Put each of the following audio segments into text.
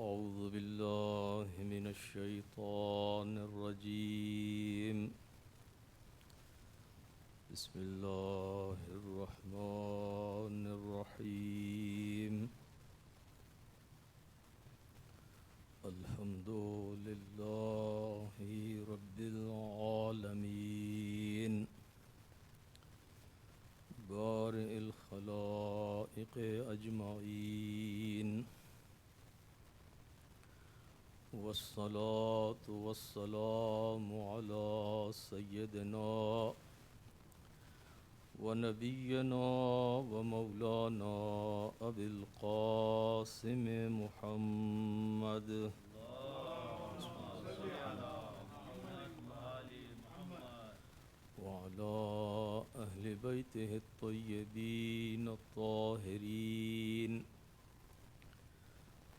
أعوذ بالله من الشيطان الرجيم. بسم الله الرحمن الرحيم. الحمد لله رب العالمين بارئ الخلائق أجمعين، والصلاة والسلام على سيدنا ونبينا ومولانا أبي القاسم محمد وعلى أهل بيته الطيبين الطاهرين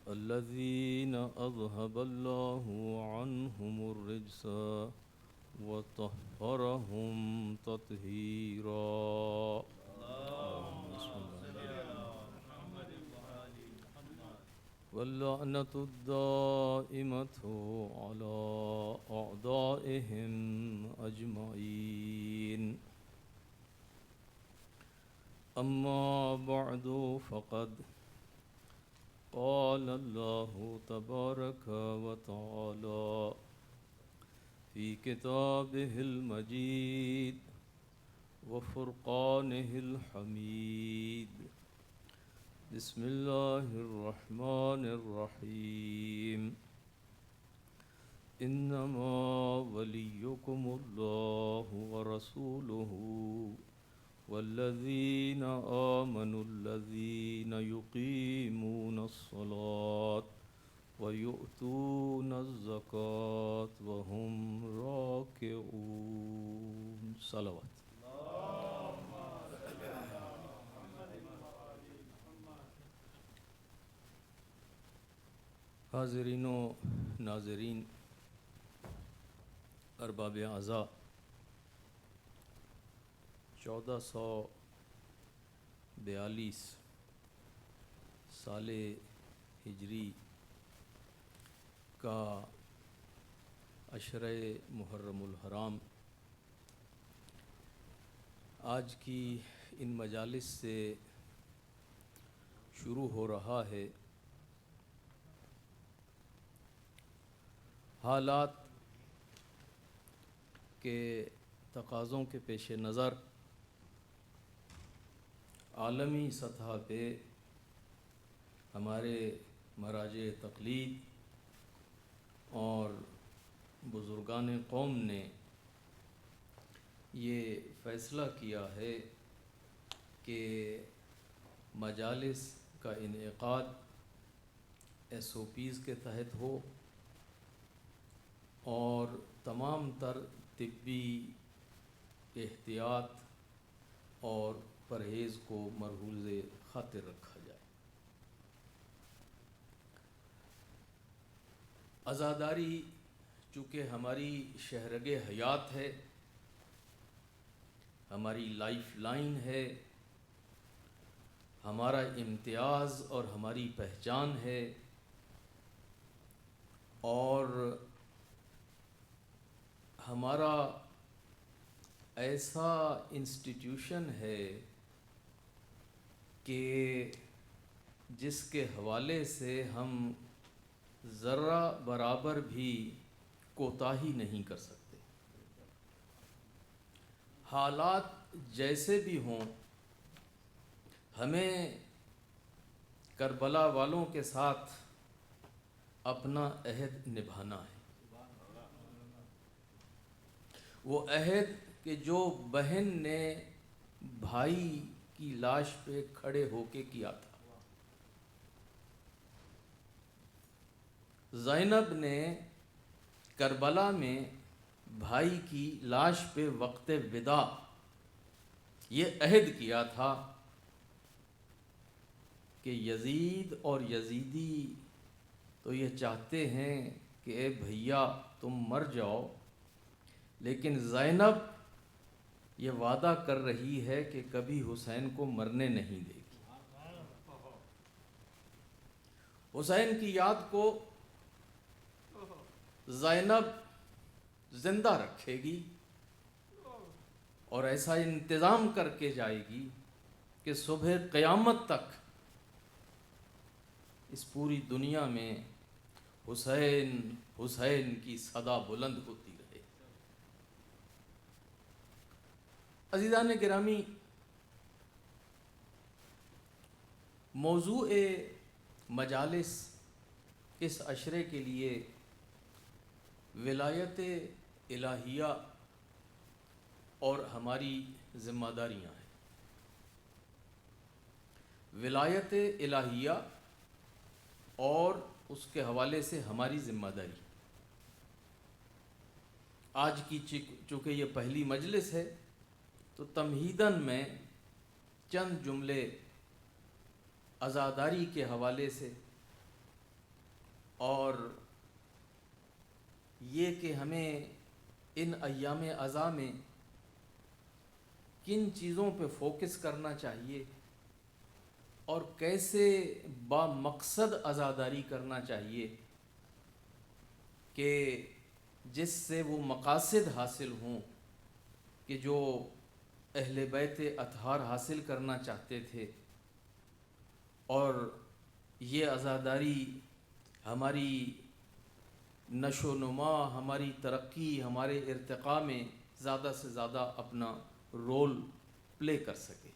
الذين أذهب الله عنهم الرجس وطهرهم تطهيرا. واللعنة الدائمة على أعدائهم أجمعين. أما بعد فقد قال الله تبارك وتعالى في كتابه المجيد وفرقانه الحميد. بسم الله الرحمن الرحيم. إنما وليكم الله ورسوله والذين آمنوا الذين يقيمون الصلاة ويؤتون الزكاة وهم راكعون. صلوات. حاضرین و ناظرین، ارباب اعضاء، 1442 سال ہجری کا عشرہ محرم الحرام آج کی ان مجالس سے شروع ہو رہا ہے۔ حالات کے تقاضوں کے پیش نظر عالمی سطح پہ ہمارے مراجع تقلید اور بزرگان قوم نے یہ فیصلہ کیا ہے کہ مجالس کا انعقاد SOPs کے تحت ہو اور تمام تر طبی احتیاط اور پرہیز کو مرحوظ خاطر رکھا جائے۔ عزاداری چونکہ ہماری شہرگ حیات ہے، ہماری لائف لائن ہے، ہمارا امتیاز اور ہماری پہچان ہے، اور ہمارا ایسا انسٹیٹیوشن ہے کہ جس کے حوالے سے ہم ذرہ برابر بھی کوتاہی نہیں کر سکتے۔ حالات جیسے بھی ہوں، ہمیں کربلا والوں کے ساتھ اپنا عہد نبھانا ہے۔ وہ عہد کہ جو بہن نے بھائی کی لاش پہ کھڑے ہو کے کیا تھا۔ زینب نے کربلا میں بھائی کی لاش پہ وقت وداع یہ عہد کیا تھا کہ یزید اور یزیدی تو یہ چاہتے ہیں کہ اے بھیا تم مر جاؤ، لیکن زینب یہ وعدہ کر رہی ہے کہ کبھی حسین کو مرنے نہیں دے گی۔ حسین کی یاد کو زینب زندہ رکھے گی اور ایسا انتظام کر کے جائے گی کہ صبح قیامت تک اس پوری دنیا میں حسین حسین کی صدا بلند ہوتی رہے۔ عزیزان گرامی، موضوع مجالس اس عشرے کے لیے ولایت الہیہ اور ہماری ذمہ داریاں ہیں۔ ولایت الہیہ اور اس کے حوالے سے ہماری ذمہ داری۔ آج کی چونکہ یہ پہلی مجلس ہے تو تمہیداً میں چند جملے عزاداری کے حوالے سے اور یہ کہ ہمیں ان ایام عزا میں کن چیزوں پہ فوکس کرنا چاہیے اور کیسے با مقصد عزاداری کرنا چاہیے کہ جس سے وہ مقاصد حاصل ہوں کہ جو اہل بیت اطہار حاصل کرنا چاہتے تھے، اور یہ عزاداری ہماری نشو و نما، ہماری ترقی، ہمارے ارتقاء میں زیادہ سے زیادہ اپنا رول پلے کر سکے۔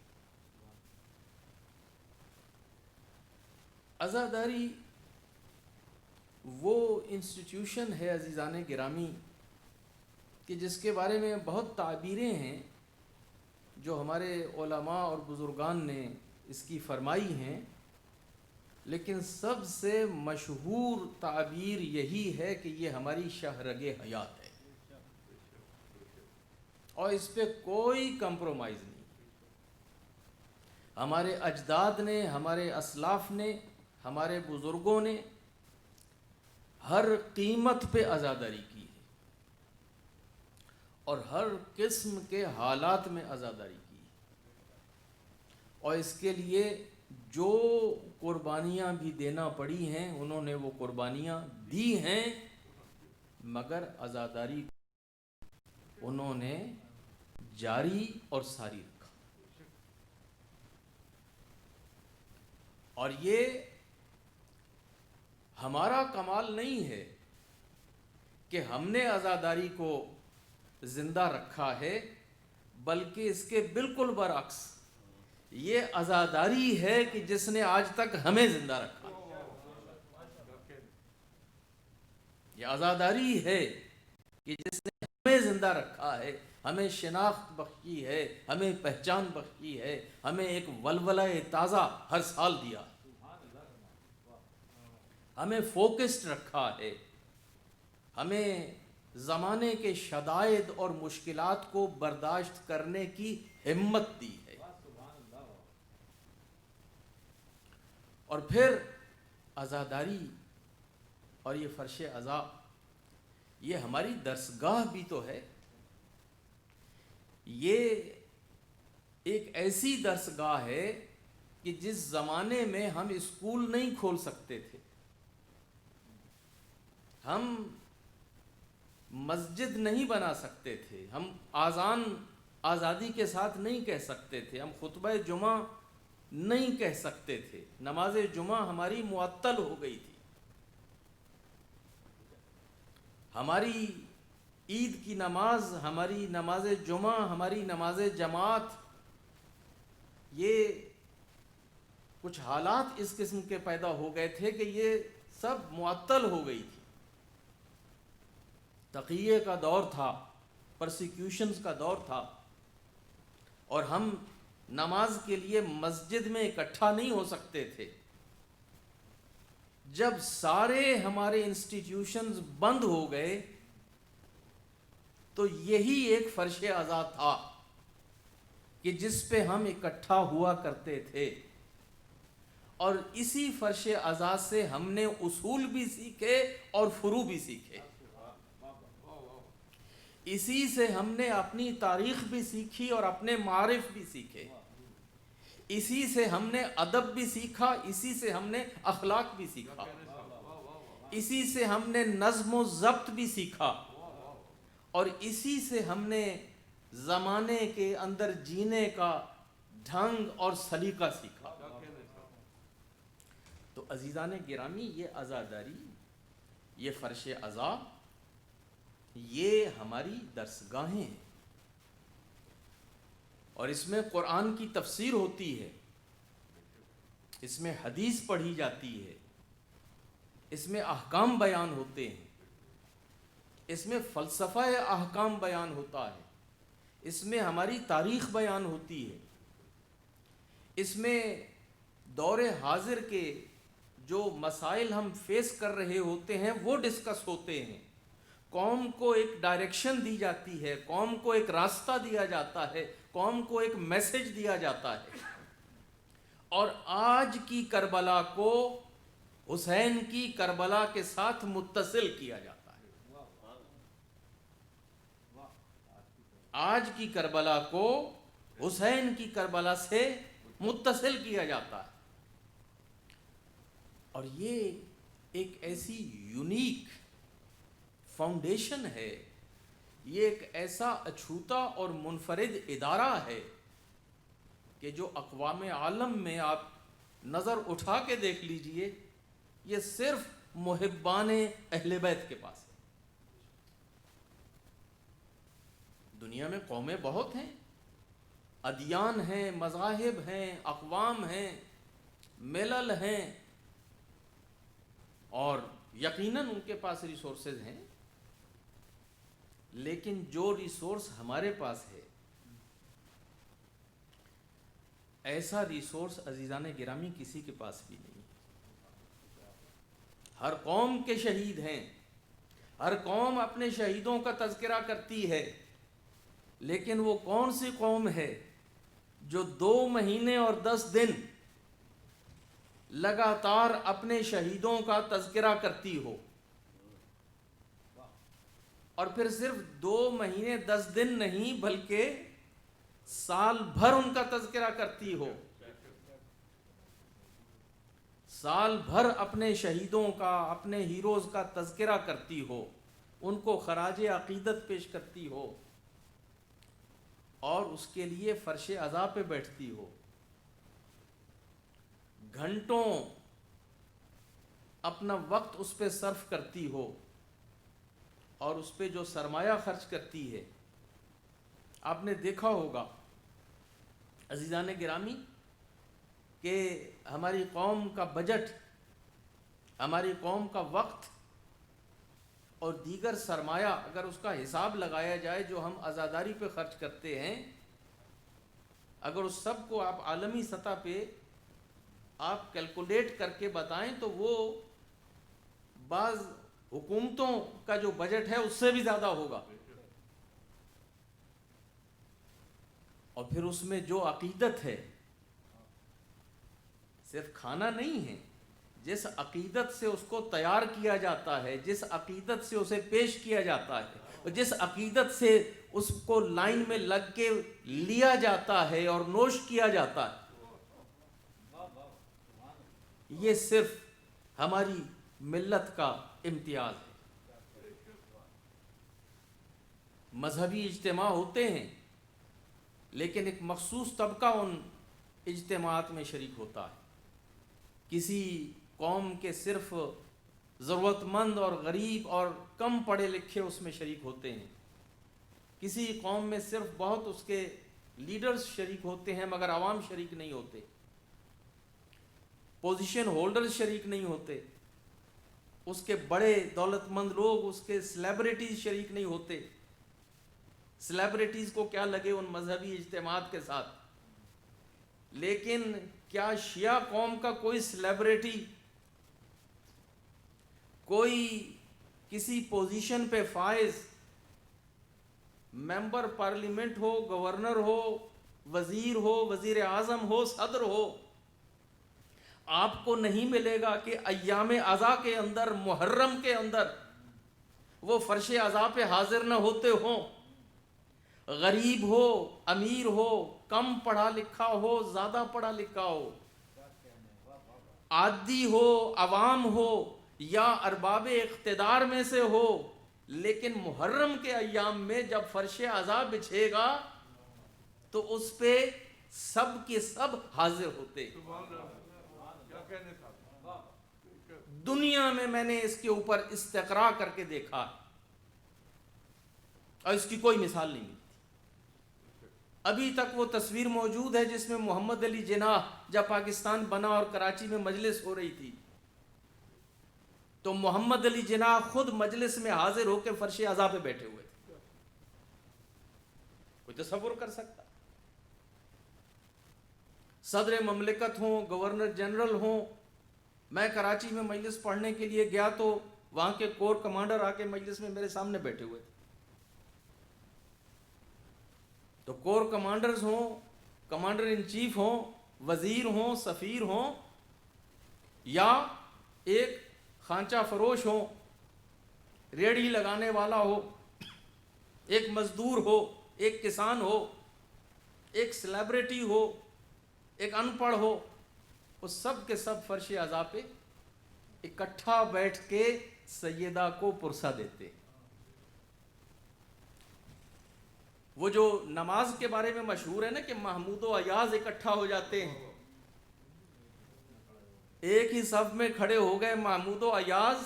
عزاداری وہ انسٹیٹیوشن ہے عزیزان گرامی کہ جس کے بارے میں بہت تعبیریں ہیں جو ہمارے علماء اور بزرگان نے اس کی فرمائی ہیں، لیکن سب سے مشہور تعبیر یہی ہے کہ یہ ہماری شاہرگ حیات ہے اور اس پہ کوئی کمپرومائز نہیں۔ ہمارے اجداد نے، ہمارے اسلاف نے، ہمارے بزرگوں نے ہر قیمت پہ عزاداری کی ہے اور ہر قسم کے حالات میں عزاداری کی ہے، اور اس کے لیے جو قربانیاں بھی دینا پڑی ہیں انہوں نے وہ قربانیاں دی ہیں، مگر عزاداری انہوں نے جاری اور ساری رکھا۔ اور یہ ہمارا کمال نہیں ہے کہ ہم نے عزاداری کو زندہ رکھا ہے، بلکہ اس کے بالکل برعکس یہ عزاداری ہے کہ جس نے آج تک ہمیں زندہ رکھا۔ یہ عزاداری ہے کہ جس نے ہمیں زندہ رکھا ہے، ہمیں شناخت بخشی ہے، ہمیں پہچان بخشی ہے، ہمیں ایک ولولہ تازہ ہر سال دیا، ہمیں فوکسڈ رکھا ہے، ہمیں زمانے کے شدائد اور مشکلات کو برداشت کرنے کی ہمت دی ہے۔ اور پھر عزاداری اور یہ فرش عزا یہ ہماری درسگاہ بھی تو ہے۔ یہ ایک ایسی درسگاہ ہے کہ جس زمانے میں ہم اسکول نہیں کھول سکتے تھے، ہم مسجد نہیں بنا سکتے تھے، ہم آذان آزادی کے ساتھ نہیں کہہ سکتے تھے، ہم خطبہ جمعہ نہیں کہہ سکتے تھے، نماز جمعہ ہماری معطل ہو گئی تھی، ہماری عید کی نماز، ہماری نماز جمعہ، ہماری نماز جماعت، یہ کچھ حالات اس قسم کے پیدا ہو گئے تھے کہ یہ سب معطل ہو گئی تھی۔ تقیہ کا دور تھا، پرسیکیوشنز کا دور تھا، اور ہم نماز کے لیے مسجد میں اکٹھا نہیں ہو سکتے تھے۔ جب سارے ہمارے انسٹیٹیوشنز بند ہو گئے تو یہی ایک فرش عزا تھا کہ جس پہ ہم اکٹھا ہوا کرتے تھے، اور اسی فرش عزا سے ہم نے اصول بھی سیکھے اور فروع بھی سیکھے، اسی سے ہم نے اپنی تاریخ بھی سیکھی اور اپنے معارف بھی سیکھے، اسی سے ہم نے ادب بھی سیکھا، اسی سے ہم نے اخلاق بھی سیکھا، اسی سے ہم نے نظم و ضبط بھی سیکھا، اور اسی سے ہم نے زمانے کے اندر جینے کا ڈھنگ اور سلیقہ سیکھا۔ تو عزیزان گرامی، یہ عزاداری، یہ فرش عزا، یہ ہماری درسگاہیں ہیں، اور اس میں قرآن کی تفسیر ہوتی ہے، اس میں حدیث پڑھی جاتی ہے، اس میں احکام بیان ہوتے ہیں، اس میں فلسفہ احکام بیان ہوتا ہے، اس میں ہماری تاریخ بیان ہوتی ہے، اس میں دور حاضر کے جو مسائل ہم فیس کر رہے ہوتے ہیں وہ ڈسکس ہوتے ہیں، قوم کو ایک ڈائریکشن دی جاتی ہے، قوم کو ایک راستہ دیا جاتا ہے، قوم کو ایک میسج دیا جاتا ہے۔ اور آج کی کربلا کو حسین کی کربلا کے ساتھ متصل کیا جاتا ہے، آج کی کربلا کو حسین کی کربلا سے متصل کیا جاتا ہے، اور یہ ایک ایسی یونیک فاؤنڈیشن ہے، یہ ایک ایسا اچھوتا اور منفرد ادارہ ہے کہ جو اقوام عالم میں آپ نظر اٹھا کے دیکھ لیجئے، یہ صرف محبان اہل بیت کے پاس ہے۔ دنیا میں قومیں بہت ہیں، ادیان ہیں، مذاہب ہیں، اقوام ہیں، ملل ہیں، اور یقیناً ان کے پاس ریسورسز ہیں، لیکن جو ریسورس ہمارے پاس ہے، ایسا ریسورس عزیزان گرامی کسی کے پاس بھی نہیں۔ ہر قوم کے شہید ہیں، ہر قوم اپنے شہیدوں کا تذکرہ کرتی ہے، لیکن وہ کون سی قوم ہے جو 2 مہینے اور 10 دن لگاتار اپنے شہیدوں کا تذکرہ کرتی ہو، اور پھر صرف 2 مہینے 10 دن نہیں بلکہ سال بھر ان کا تذکرہ کرتی ہو، سال بھر اپنے شہیدوں کا، اپنے ہیروز کا تذکرہ کرتی ہو، ان کو خراج عقیدت پیش کرتی ہو، اور اس کے لیے فرش عزا پہ بیٹھتی ہو، گھنٹوں اپنا وقت اس پہ صرف کرتی ہو، اور اس پہ جو سرمایہ خرچ کرتی ہے۔ آپ نے دیکھا ہوگا عزیزان گرامی کہ ہماری قوم کا بجٹ، ہماری قوم کا وقت اور دیگر سرمایہ، اگر اس کا حساب لگایا جائے جو ہم عزاداری پہ خرچ کرتے ہیں، اگر اس سب کو آپ عالمی سطح پہ آپ کیلکولیٹ کر کے بتائیں تو وہ بعض حکومتوں کا جو بجٹ ہے اس سے بھی زیادہ ہوگا۔ اور پھر اس میں جو عقیدت ہے، صرف کھانا نہیں ہے، جس عقیدت سے اس کو تیار کیا جاتا ہے، جس عقیدت سے اسے پیش کیا جاتا ہے، اور جس عقیدت سے اس کو لائن میں لگ کے لیا جاتا ہے اور نوش کیا جاتا ہے، یہ صرف ہماری ملت کا امتیاز ہے۔ مذہبی اجتماع ہوتے ہیں، لیکن ایک مخصوص طبقہ ان اجتماعات میں شریک ہوتا ہے۔ کسی قوم کے صرف ضرورت مند اور غریب اور کم پڑھے لکھے اس میں شریک ہوتے ہیں، کسی قوم میں صرف بہت اس کے لیڈرز شریک ہوتے ہیں مگر عوام شریک نہیں ہوتے، پوزیشن ہولڈرز شریک نہیں ہوتے، اس کے بڑے دولت مند لوگ، اس کے سیلیبریٹیز شریک نہیں ہوتے۔ سیلیبریٹیز کو کیا لگے ان مذہبی اجتماعات کے ساتھ، لیکن کیا شیعہ قوم کا کوئی سیلیبریٹی، کوئی کسی پوزیشن پہ فائز ممبر پارلیمنٹ ہو، گورنر ہو، وزیر ہو، وزیر اعظم ہو، صدر ہو، آپ کو نہیں ملے گا کہ ایام عزا کے اندر، محرم کے اندر وہ فرش عزا پہ حاضر نہ ہوتے ہوں؟ غریب ہو، امیر ہو، کم پڑھا لکھا ہو زیادہ پڑھا لکھا ہو، عادی ہو عوام ہو یا ارباب اقتدار میں سے ہو، لیکن محرم کے ایام میں جب فرش عذاب بچھے گا تو اس پہ سب کے سب حاضر ہوتے۔ دنیا میں نے اس کے اوپر استقراء کر کے دیکھا اور اس کی کوئی مثال نہیں ملتی۔ ابھی تک وہ تصویر موجود ہے جس میں محمد علی جناح جب پاکستان بنا اور کراچی میں مجلس ہو رہی تھی تو محمد علی جناح خود مجلس میں حاضر ہو کے فرش عذاب پہ بیٹھے ہوئے تھے۔ کوئی تصور کر سکتا؟ صدر مملکت ہوں، گورنر جنرل ہوں۔ میں کراچی میں مجلس پڑھنے کے لیے گیا تو وہاں کے کور کمانڈر آ کے مجلس میں میرے سامنے بیٹھے ہوئے تھے۔ تو کور کمانڈرز ہوں، کمانڈر ان چیف ہوں، وزیر ہوں، سفیر ہوں، یا ایک خانچہ فروش ہو، ریڑھی لگانے والا ہو، ایک مزدور ہو، ایک کسان ہو، ایک سیلیبریٹی ہو، ایک ان پڑھ ہو، وہ سب کے سب فرش عذاب پہ اکٹھا بیٹھ کے سیدہ کو پرسہ دیتے۔ وہ جو نماز کے بارے میں مشہور ہے نا کہ محمود و ایاز اکٹھا ہو جاتے ہیں، ایک ہی صف میں کھڑے ہو گئے محمود و ایاز،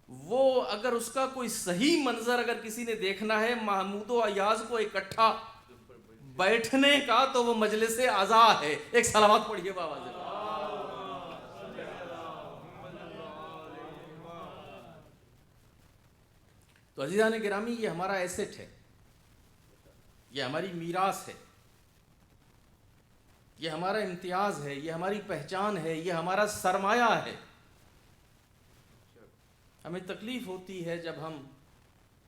وہ اگر اس کا کوئی صحیح منظر اگر کسی نے دیکھنا ہے محمود و ایاز کو اکٹھا بیٹھنے کا تو وہ مجلس عزا ہے۔ ایک صلوات پڑھیے بابا جی۔ تو عزیزان گرامی، یہ ہمارا ایسٹ ہے، یہ ہماری میراث ہے، یہ ہمارا امتیاز ہے، یہ ہماری پہچان ہے، یہ ہمارا سرمایہ ہے۔ ہمیں تکلیف ہوتی ہے جب ہم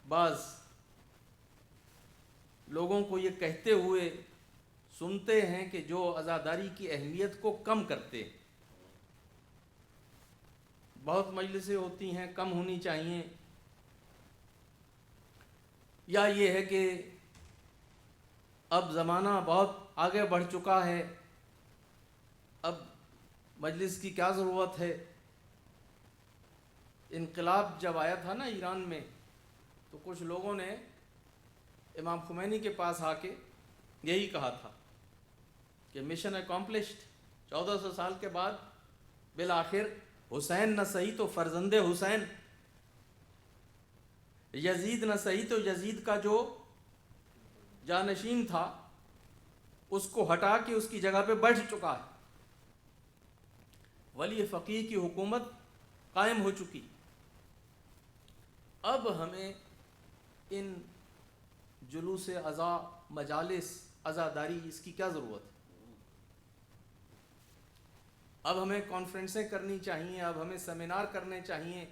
بعض لوگوں کو یہ کہتے ہوئے سنتے ہیں کہ جو عزاداری کی اہمیت کو کم کرتے ہیں۔ بہت مجلسیں ہوتی ہیں، کم ہونی چاہیے، یا یہ ہے کہ اب زمانہ بہت آگے بڑھ چکا ہے، اب مجلس کی کیا ضرورت ہے۔ انقلاب جب آیا تھا نا ایران میں تو کچھ لوگوں نے امام خمینی کے پاس آ کے یہی کہا تھا کہ مشن اکمپلشڈ، 1400 سال کے بعد بالآخر حسین نہ صحیح تو فرزند حسین، یزید نہ صحیح تو یزید کا جو جانشین تھا اس کو ہٹا کے اس کی جگہ پہ بیٹھ چکا ہے، ولی فقیہ کی حکومت قائم ہو چکی۔ اب ہمیں ان جلوس عزا، مجالس عزاداری، اس کی کیا ضرورت ہے؟ اب ہمیں کانفرنسیں کرنی چاہیے، اب ہمیں سیمینار کرنے چاہیے،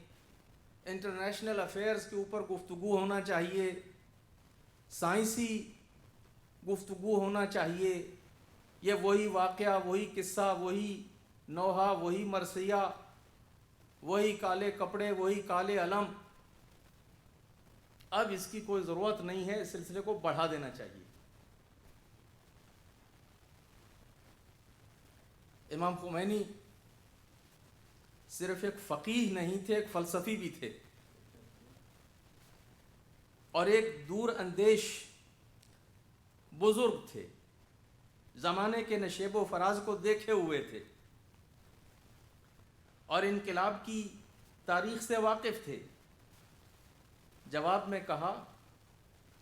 انٹرنیشنل افیئرز کے اوپر گفتگو ہونا چاہیے، سائنسی گفتگو ہونا چاہیے۔ یہ وہی واقعہ، وہی قصہ، وہی نوحہ، وہی مرثیہ، وہی کالے کپڑے، وہی کالے علم، اب اس کی کوئی ضرورت نہیں ہے، اس سلسلے کو بڑھا دینا چاہیے۔ امام خمینی صرف ایک فقیہ نہیں تھے، ایک فلسفی بھی تھے، اور ایک دور اندیش بزرگ تھے، زمانے کے نشیب و فراز کو دیکھے ہوئے تھے، اور انقلاب کی تاریخ سے واقف تھے۔ جواب میں کہا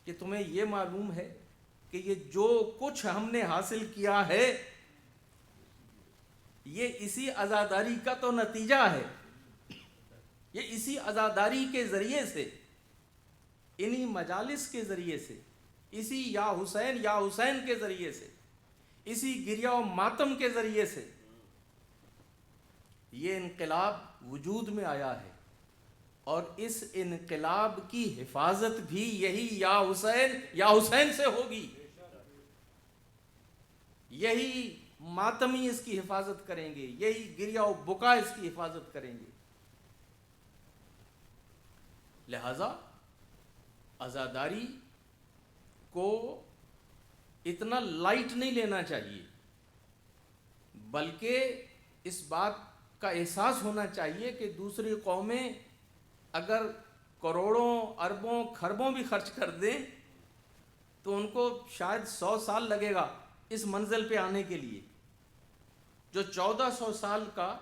کہ تمہیں یہ معلوم ہے کہ یہ جو کچھ ہم نے حاصل کیا ہے یہ اسی عزاداری کا تو نتیجہ ہے، یہ اسی عزاداری کے ذریعے سے، انہی مجالس کے ذریعے سے، اسی یا حسین کے ذریعے سے، اسی گریہ و ماتم کے ذریعے سے یہ انقلاب وجود میں آیا ہے، اور اس انقلاب کی حفاظت بھی یہی یا حسین سے ہوگی، یہی ماتمی اس کی حفاظت کریں گے، یہی گریہ و بکا اس کی حفاظت کریں گے۔ لہذا عزاداری کو اتنا لائٹ نہیں لینا چاہیے، بلکہ اس بات کا احساس ہونا چاہیے کہ دوسری قومیں اگر کروڑوں اربوں خربوں بھی خرچ کر دیں تو ان کو شاید 100 سال لگے گا اس منزل پہ آنے کے لیے، جو 1400 سال کا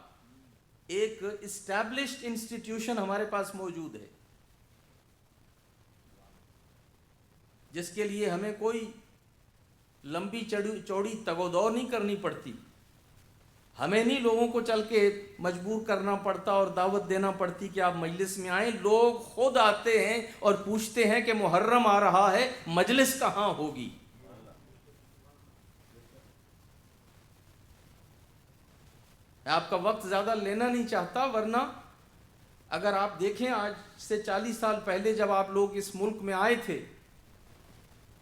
ایک اسٹیبلشڈ انسٹیٹیوشن ہمارے پاس موجود ہے، جس کے لیے ہمیں کوئی لمبی چوڑی تگ و دو نہیں کرنی پڑتی، ہمیں نہیں لوگوں کو چل کے مجبور کرنا پڑتا اور دعوت دینا پڑتی کہ آپ مجلس میں آئیں، لوگ خود آتے ہیں اور پوچھتے ہیں کہ محرم آ رہا ہے، مجلس کہاں ہوگی؟ آپ کا وقت زیادہ لینا نہیں چاہتا، ورنہ اگر آپ دیکھیں آج سے 40 سال پہلے جب آپ لوگ اس ملک میں آئے تھے،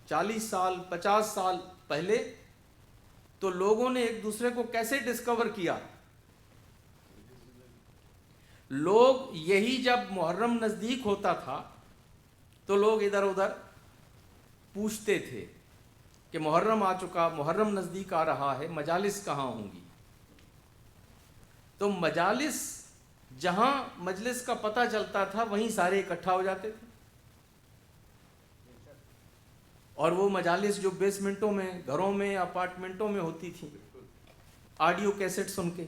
40 سال 50 سال پہلے، تو لوگوں نے ایک دوسرے کو کیسے ڈسکور کیا؟ لوگ یہی جب محرم نزدیک ہوتا تھا تو لوگ ادھر ادھر پوچھتے تھے کہ محرم آ چکا، محرم نزدیک آ رہا ہے، مجالس کہاں ہوں گی؟ تو مجالس، جہاں مجلس کا پتہ چلتا تھا وہیں سارے اکٹھا ہو جاتے تھے، اور وہ مجالس جو بیسمنٹوں میں، گھروں میں، اپارٹمنٹوں میں ہوتی تھیں، آڈیو کیسٹ سن کے،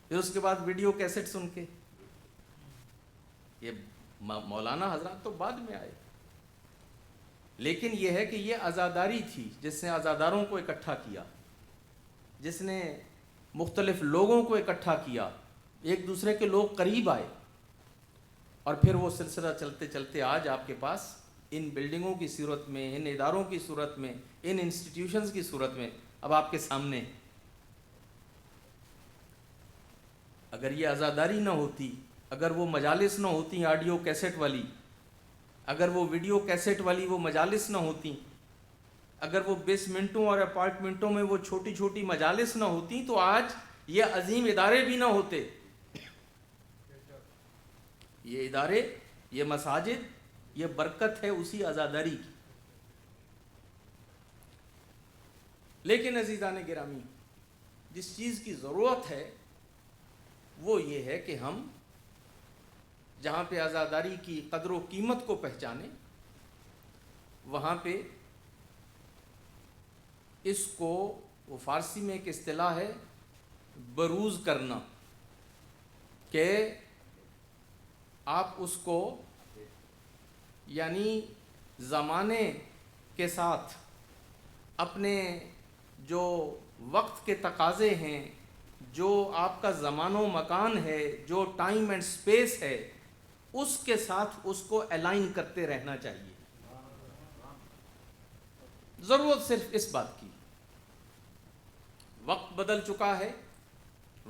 پھر اس کے بعد ویڈیو کیسٹ سن کے، یہ مولانا حضرات تو بعد میں آئے، لیکن یہ ہے کہ یہ عزاداری تھی جس نے عزاداروں کو اکٹھا کیا، جس نے مختلف لوگوں کو اکٹھا کیا، ایک دوسرے کے لوگ قریب آئے، اور پھر وہ سلسلہ چلتے چلتے آج آپ کے پاس ان بلڈنگوں کی صورت میں، ان اداروں کی صورت میں، ان انسٹیٹیوشنز کی صورت میں اب آپ کے سامنے۔ اگر یہ عزاداری نہ ہوتی، اگر وہ مجالس نہ ہوتی آڈیو کیسٹ والی، اگر وہ ویڈیو کیسٹ والی وہ مجالس نہ ہوتی، اگر وہ بیسمنٹوں اور اپارٹمنٹوں میں وہ چھوٹی چھوٹی مجالس نہ ہوتی، تو آج یہ عظیم ادارے بھی نہ ہوتے۔ یہ ادارے، یہ مساجد، یہ برکت ہے اسی عزاداری کی۔ لیکن عزیزان گرامی، جس چیز کی ضرورت ہے وہ یہ ہے کہ ہم جہاں پہ عزاداری کی قدر و قیمت کو پہچانیں، وہاں پہ اس کو، وہ فارسی میں ایک اصطلاح ہے بروز کرنا، کہ آپ اس کو یعنی زمانے کے ساتھ اپنے جو وقت کے تقاضے ہیں، جو آپ کا زمان و مکان ہے، جو ٹائم اینڈ سپیس ہے، اس کے ساتھ اس کو الائن کرتے رہنا چاہیے۔ ضرورت صرف اس بات کی، وقت بدل چکا ہے،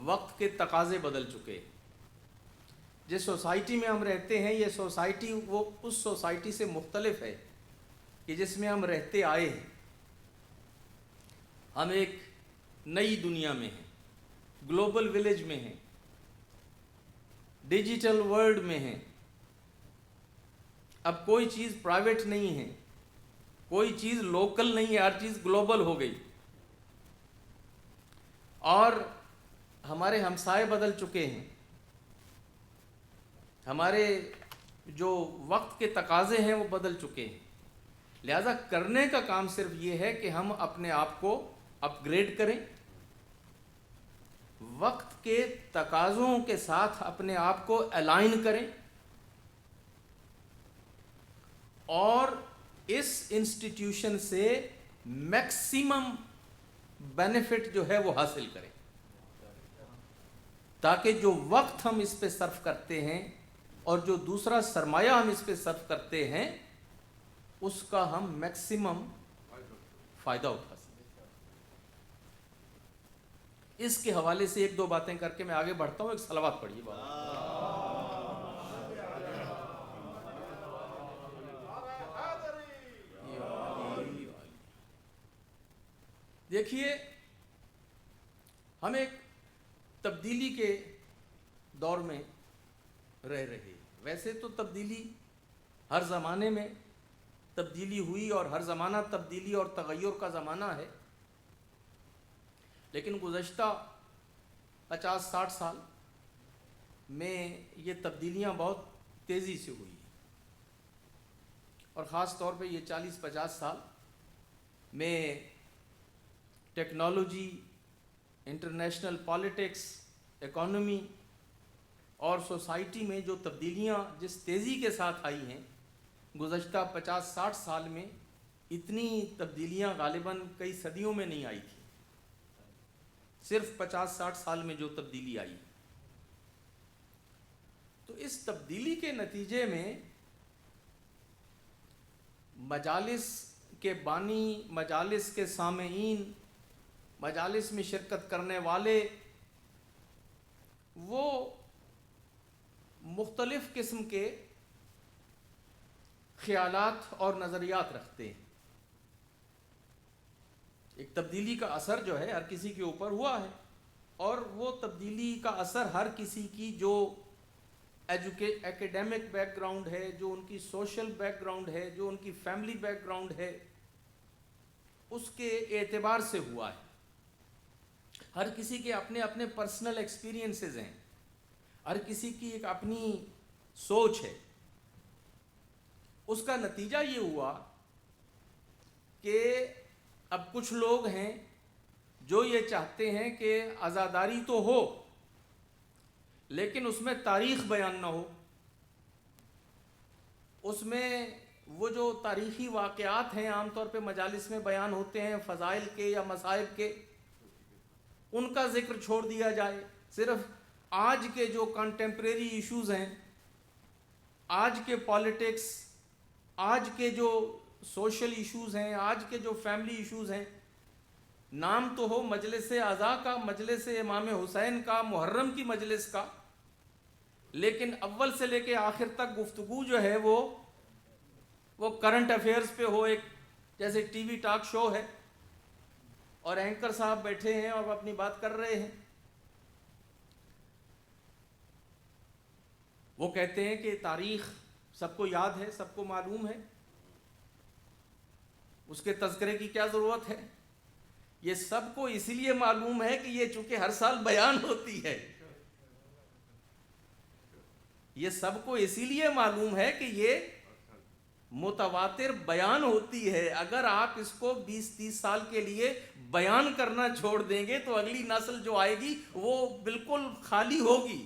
وقت کے تقاضے بدل چکے، جس سوسائٹی میں ہم رہتے ہیں یہ سوسائٹی وہ اس سوسائٹی سے مختلف ہے کہ جس میں ہم رہتے آئے ہیں۔ ہم ایک نئی دنیا میں ہیں، گلوبل ولیج میں ہیں، ڈیجیٹل ورلڈ میں ہیں۔ اب کوئی چیز پرائیویٹ نہیں ہے، کوئی چیز لوکل نہیں ہے، ہر چیز گلوبل ہو گئی، اور ہمارے ہمسائے بدل چکے ہیں، ہمارے جو وقت کے تقاضے ہیں وہ بدل چکے ہیں۔ لہذا کرنے کا کام صرف یہ ہے کہ ہم اپنے آپ کو اپ گریڈ کریں، وقت کے تقاضوں کے ساتھ اپنے آپ کو الائن کریں، اور اس انسٹیٹیوشن سے میکسیمم بینیفٹ جو ہے وہ حاصل کریں، تاکہ جو وقت ہم اس پہ صرف کرتے ہیں اور جو دوسرا سرمایہ ہم اس پہ صرف کرتے ہیں اس کا ہم میکسیمم فائدہ اٹھا سکیں۔ اس کے حوالے سے ایک دو باتیں کر کے میں آگے بڑھتا ہوں۔ ایک صلوات پڑھیے بابا۔ دیکھیے، ہم ایک تبدیلی کے دور میں رہ رہے ہیں۔ ویسے تو تبدیلی ہر زمانے میں تبدیلی ہوئی اور ہر زمانہ تبدیلی اور تغیر کا زمانہ ہے، لیکن گزشتہ 50-60 سال میں یہ تبدیلیاں بہت تیزی سے ہوئی ہیں، اور خاص طور پہ یہ 40-50 سال میں ٹیکنالوجی، انٹرنیشنل پالیٹکس، اکانومی اور سوسائٹی میں جو تبدیلیاں جس تیزی کے ساتھ آئی ہیں، گزشتہ 50-60 سال میں اتنی تبدیلیاں غالباً کئی صدیوں میں نہیں آئی تھی، صرف 50-60 سال میں جو تبدیلی آئی۔ تو اس تبدیلی کے نتیجے میں مجالس کے بانی، مجالس کے سامعین، مجالس میں شرکت کرنے والے وہ مختلف قسم کے خیالات اور نظریات رکھتے ہیں۔ ایک تبدیلی کا اثر جو ہے ہر کسی کے اوپر ہوا ہے، اور وہ تبدیلی کا اثر ہر کسی کی جو ایکیڈیمک بیک گراؤنڈ ہے، جو ان کی سوشل بیک گراؤنڈ ہے، جو ان کی فیملی بیک گراؤنڈ ہے، اس کے اعتبار سے ہوا ہے۔ ہر کسی کے اپنے اپنے پرسنل ایکسپیرینسز ہیں، ہر کسی کی ایک اپنی سوچ ہے۔ اس کا نتیجہ یہ ہوا کہ اب کچھ لوگ ہیں جو یہ چاہتے ہیں کہ عزاداری تو ہو لیکن اس میں تاریخ بیان نہ ہو، اس میں وہ جو تاریخی واقعات ہیں عام طور پہ مجالس میں بیان ہوتے ہیں فضائل کے یا مصائب کے، ان کا ذکر چھوڑ دیا جائے، صرف آج کے جو کنٹمپریری ایشوز ہیں، آج کے پالیٹکس، آج کے جو سوشل ایشوز ہیں، آج کے جو فیملی ایشوز ہیں، نام تو ہو مجلس عزا کا، مجلس امام حسین کا، محرم کی مجلس کا، لیکن اول سے لے کے آخر تک گفتگو جو ہے وہ کرنٹ افیئرز پہ ہو، ایک جیسے ٹی وی ٹاک شو ہے اور اینکر صاحب بیٹھے ہیں اور اپنی بات کر رہے ہیں۔ وہ کہتے ہیں کہ تاریخ سب کو یاد ہے، سب کو معلوم ہے، اس کے تذکرے کی کیا ضرورت ہے؟ یہ سب کو اسی لیے معلوم ہے کہ یہ چونکہ ہر سال بیان ہوتی ہے، یہ سب کو اسی لیے معلوم ہے کہ یہ متواتر بیان ہوتی ہے۔ اگر آپ اس کو 20-30 سال کے لیے بیان کرنا چھوڑ دیں گے تو اگلی نسل جو آئے گی وہ بالکل خالی ہوگی،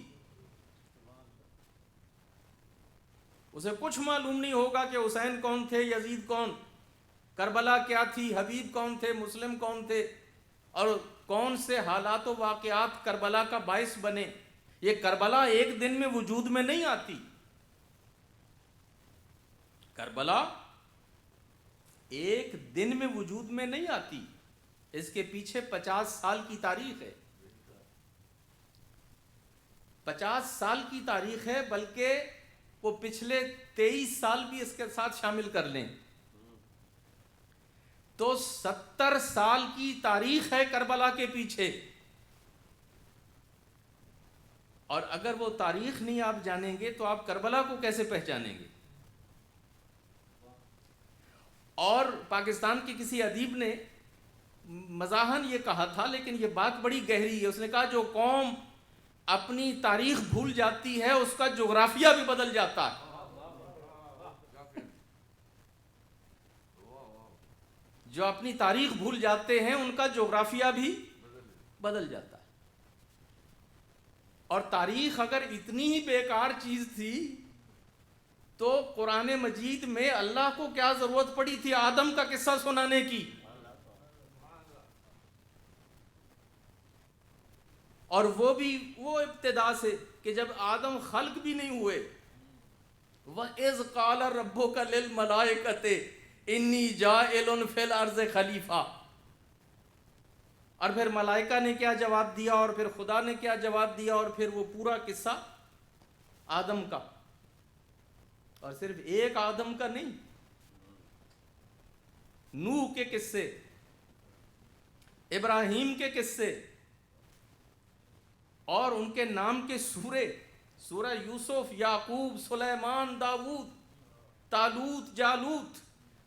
اسے کچھ معلوم نہیں ہوگا کہ حسین کون تھے، یزید کون، کربلا کیا تھی، حبیب کون تھے، مسلم کون تھے، اور کون سے حالات و واقعات کربلا کا باعث بنے۔ یہ کربلا ایک دن میں وجود میں نہیں آتی، کربلا ایک دن میں وجود میں نہیں آتی، اس کے پیچھے 50 سال کی تاریخ ہے، 50 سال کی تاریخ ہے، بلکہ وہ پچھلے 23 سال بھی اس کے ساتھ شامل کر لیں تو 70 سال کی تاریخ ہے کربلا کے پیچھے۔ اور اگر وہ تاریخ نہیں آپ جانیں گے تو آپ کربلا کو کیسے پہچانیں گے؟ اور پاکستان کے کسی ادیب نے مزاحاً یہ کہا تھا، لیکن یہ بات بڑی گہری ہے، اس نے کہا جو قوم اپنی تاریخ بھول جاتی ہے اس کا جغرافیہ بھی بدل جاتا ہے۔ جو اپنی تاریخ بھول جاتے ہیں ان کا جغرافیہ بھی بدل جاتا ہے۔ اور تاریخ اگر اتنی ہی بیکار چیز تھی تو قرآن مجید میں اللہ کو کیا ضرورت پڑی تھی آدم کا قصہ سنانے کی؟ اور وہ بھی وہ ابتدا سے کہ جب آدم خلق بھی نہیں ہوئے، وَإِذْ قَالَ رَبُّكَ لِلْمَلَائِكَةِ إِنِّي جَاعِلٌ فِي الْأَرْضِ خلیفہ، اور پھر ملائکہ نے کیا جواب دیا اور پھر خدا نے کیا جواب دیا، اور پھر وہ پورا قصہ آدم کا، اور صرف ایک آدم کا نہیں، نوح کے قصے، ابراہیم کے قصے، اور ان کے نام کے سورے، سورہ یوسف، یعقوب، سلیمان، داؤد، طالوت، جالوت،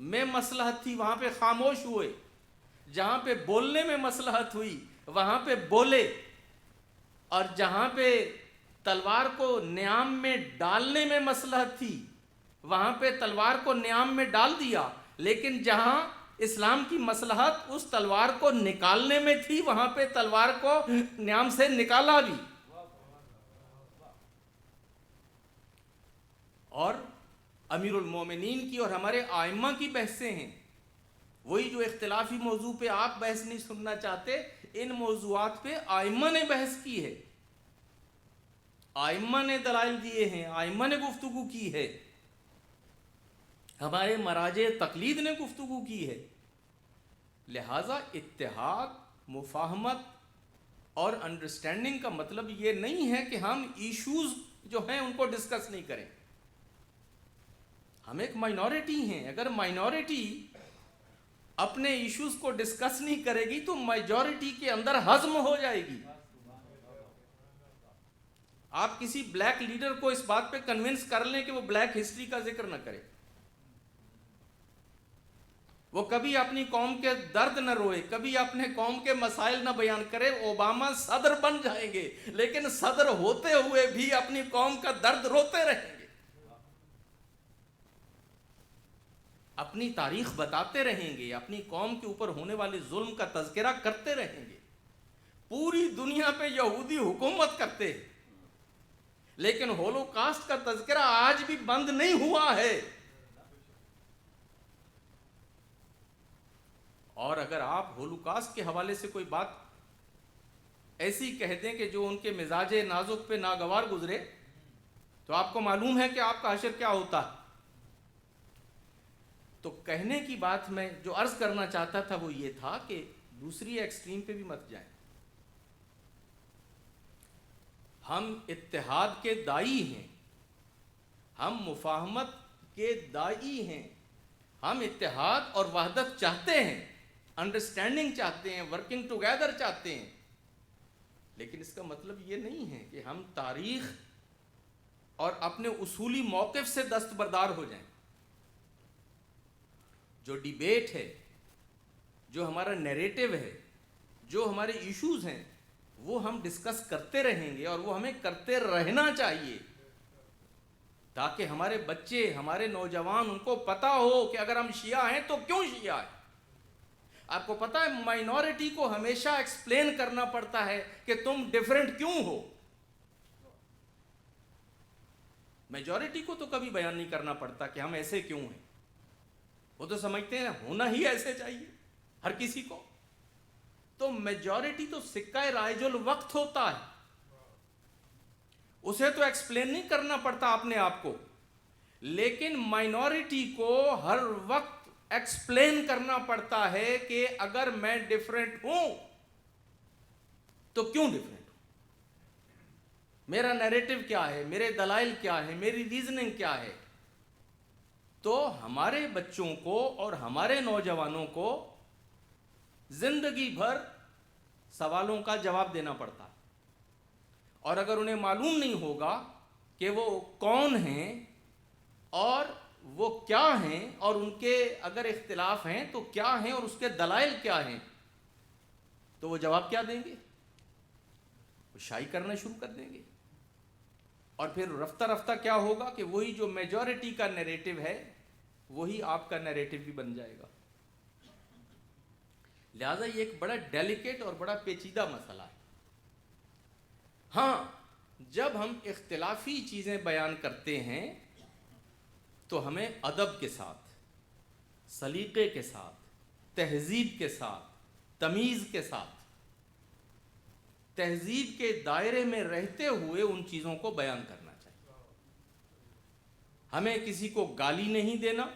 میں مصلحت تھی وہاں پہ خاموش ہوئے، جہاں پہ بولنے میں مصلحت ہوئی وہاں پہ بولے، اور جہاں پہ تلوار کو نیام میں ڈالنے میں مصلحت تھی وہاں پہ تلوار کو نیام میں ڈال دیا، لیکن جہاں اسلام کی مصلحت اس تلوار کو نکالنے میں تھی وہاں پہ تلوار کو نیام سے نکالا بھی۔ اور امیر المومنین کی اور ہمارے ائمہ کی بحثیں ہیں، وہی جو اختلافی موضوع پہ آپ بحث نہیں سننا چاہتے، ان موضوعات پہ ائمہ نے بحث کی ہے، ائمہ نے دلائل دیے ہیں، ائمہ نے گفتگو کی ہے، ہمارے مراجع تقلید نے گفتگو کی ہے۔ لہٰذا اتحاد، مفاہمت اور انڈرسٹینڈنگ کا مطلب یہ نہیں ہے کہ ہم ایشوز جو ہیں ان کو ڈسکس نہیں کریں۔ ہم ایک مائنورٹی ہیں، اگر مائنورٹی اپنے ایشوز کو ڈسکس نہیں کرے گی تو میجورٹی کے اندر ہضم ہو جائے گی۔ آپ کسی بلیک لیڈر کو اس بات پہ کنونس کر لیں کہ وہ بلیک ہسٹری کا ذکر نہ کرے، وہ کبھی اپنی قوم کے درد نہ روئے، کبھی اپنے قوم کے مسائل نہ بیان کرے، اوباما صدر بن جائیں گے لیکن صدر ہوتے ہوئے بھی اپنی قوم کا درد روتے رہیں گے، اپنی تاریخ بتاتے رہیں گے، اپنی قوم کے اوپر ہونے والے ظلم کا تذکرہ کرتے رہیں گے۔ پوری دنیا پہ یہودی حکومت کرتے ہیں لیکن ہولوکاسٹ کا تذکرہ آج بھی بند نہیں ہوا ہے۔ اور اگر آپ ہولوکاسٹ کے حوالے سے کوئی بات ایسی کہہ دیں کہ جو ان کے مزاج نازک پہ ناگوار گزرے تو آپ کو معلوم ہے کہ آپ کا حشر کیا ہوتا ہے۔ تو کہنے کی بات میں جو عرض کرنا چاہتا تھا وہ یہ تھا کہ دوسری ایکسٹریم پہ بھی مت جائیں۔ ہم اتحاد کے دائی ہیں، ہم مفاہمت کے دائی ہیں، ہم اتحاد اور وحدت چاہتے ہیں، انڈرسٹینڈنگ چاہتے ہیں، ورکنگ ٹوگیدر چاہتے ہیں، لیکن اس کا مطلب یہ نہیں ہے کہ ہم تاریخ اور اپنے اصولی موقف سے دستبردار ہو جائیں۔ جو ڈیبیٹ ہے، جو ہمارا نیریٹو ہے، جو ہمارے ایشوز ہیں وہ ہم ڈسکس کرتے رہیں گے، اور وہ ہمیں کرتے رہنا چاہیے تاکہ ہمارے بچے، ہمارے نوجوان، ان کو پتہ ہو کہ اگر ہم شیعہ ہیں تو کیوں شیعہ ہیں۔ آپ کو پتہ ہے مائنورٹی کو ہمیشہ ایکسپلین کرنا پڑتا ہے کہ تم ڈیفرنٹ کیوں ہو، میجورٹی کو تو کبھی بیان نہیں کرنا پڑتا کہ ہم ایسے کیوں ہیں، وہ تو سمجھتے ہیں ہونا ہی ایسے چاہیے ہر کسی کو۔ تو میجورٹی تو سکہ رائج الوقت ہوتا ہے، اسے تو ایکسپلین نہیں کرنا پڑتا اپنے آپ کو، لیکن مائنورٹی کو ہر وقت ایکسپلین کرنا پڑتا ہے کہ اگر میں ڈیفرنٹ ہوں تو کیوں ڈیفرنٹ ہوں، میرا نیریٹو کیا ہے، میرے دلائل کیا ہے، میری ریزننگ کیا ہے۔ تو ہمارے بچوں کو اور ہمارے نوجوانوں کو زندگی بھر سوالوں کا جواب دینا پڑتا ہے، اور اگر انہیں معلوم نہیں ہوگا کہ وہ کون ہیں اور وہ کیا ہیں، اور ان کے اگر اختلاف ہیں تو کیا ہیں اور اس کے دلائل کیا ہیں، تو وہ جواب کیا دیں گے؟ وہ شائع کرنا شروع کر دیں گے، اور پھر رفتہ رفتہ کیا ہوگا کہ وہی جو میجورٹی کا نیریٹو ہے وہی آپ کا نیریٹو بھی بن جائے گا۔ لہٰذا یہ ایک بڑا ڈیلیکیٹ اور بڑا پیچیدہ مسئلہ ہے۔ ہاں، جب ہم اختلافی چیزیں بیان کرتے ہیں تو ہمیں ادب کے ساتھ، سلیقے کے ساتھ، تہذیب کے ساتھ، تمیز کے ساتھ، تہذیب کے دائرے میں رہتے ہوئے ان چیزوں کو بیان کرنا چاہیے۔ ہمیں کسی کو گالی نہیں دینا،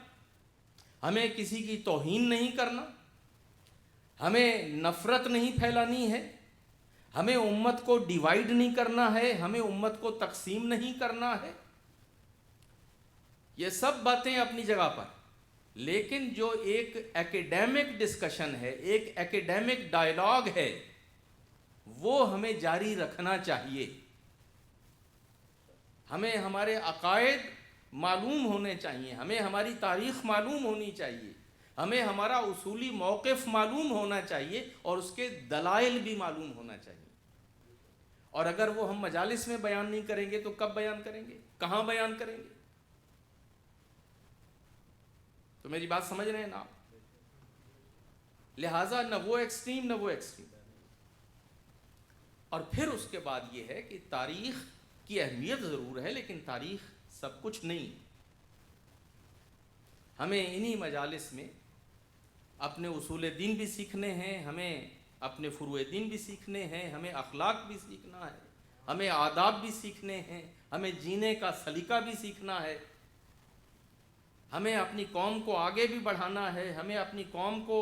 ہمیں کسی کی توہین نہیں کرنا، ہمیں نفرت نہیں پھیلانی ہے، ہمیں امت کو ڈیوائیڈ نہیں کرنا ہے، ہمیں امت کو تقسیم نہیں کرنا ہے۔ یہ سب باتیں اپنی جگہ پر، لیکن جو ایک ایکیڈیمک ڈسکشن ہے، ایک ایکیڈیمک ڈائیلاگ ہے، وہ ہمیں جاری رکھنا چاہیے۔ ہمیں ہمارے عقائد معلوم ہونے چاہیے، ہمیں ہماری تاریخ معلوم ہونی چاہیے، ہمیں ہمارا اصولی موقف معلوم ہونا چاہیے اور اس کے دلائل بھی معلوم ہونا چاہیے۔ اور اگر وہ ہم مجالس میں بیان نہیں کریں گے تو کب بیان کریں گے، کہاں بیان کریں گے؟ تو میری بات سمجھ رہے ہیں نا آپ؟ لہٰذا نہ وہ ایکسٹریم نہ وہ ایکسٹریم۔ اور پھر اس کے بعد یہ ہے کہ تاریخ کی اہمیت ضرور ہے، لیکن تاریخ سب کچھ نہیں۔ ہمیں انہی مجالس میں اپنے اصول دین بھی سیکھنے ہیں، ہمیں اپنے فروع دین بھی سیکھنے ہیں، ہمیں اخلاق بھی سیکھنا ہے، ہمیں آداب بھی سیکھنے ہیں، ہمیں جینے کا سلیقہ بھی سیکھنا ہے، ہمیں اپنی قوم کو آگے بھی بڑھانا ہے، ہمیں اپنی قوم کو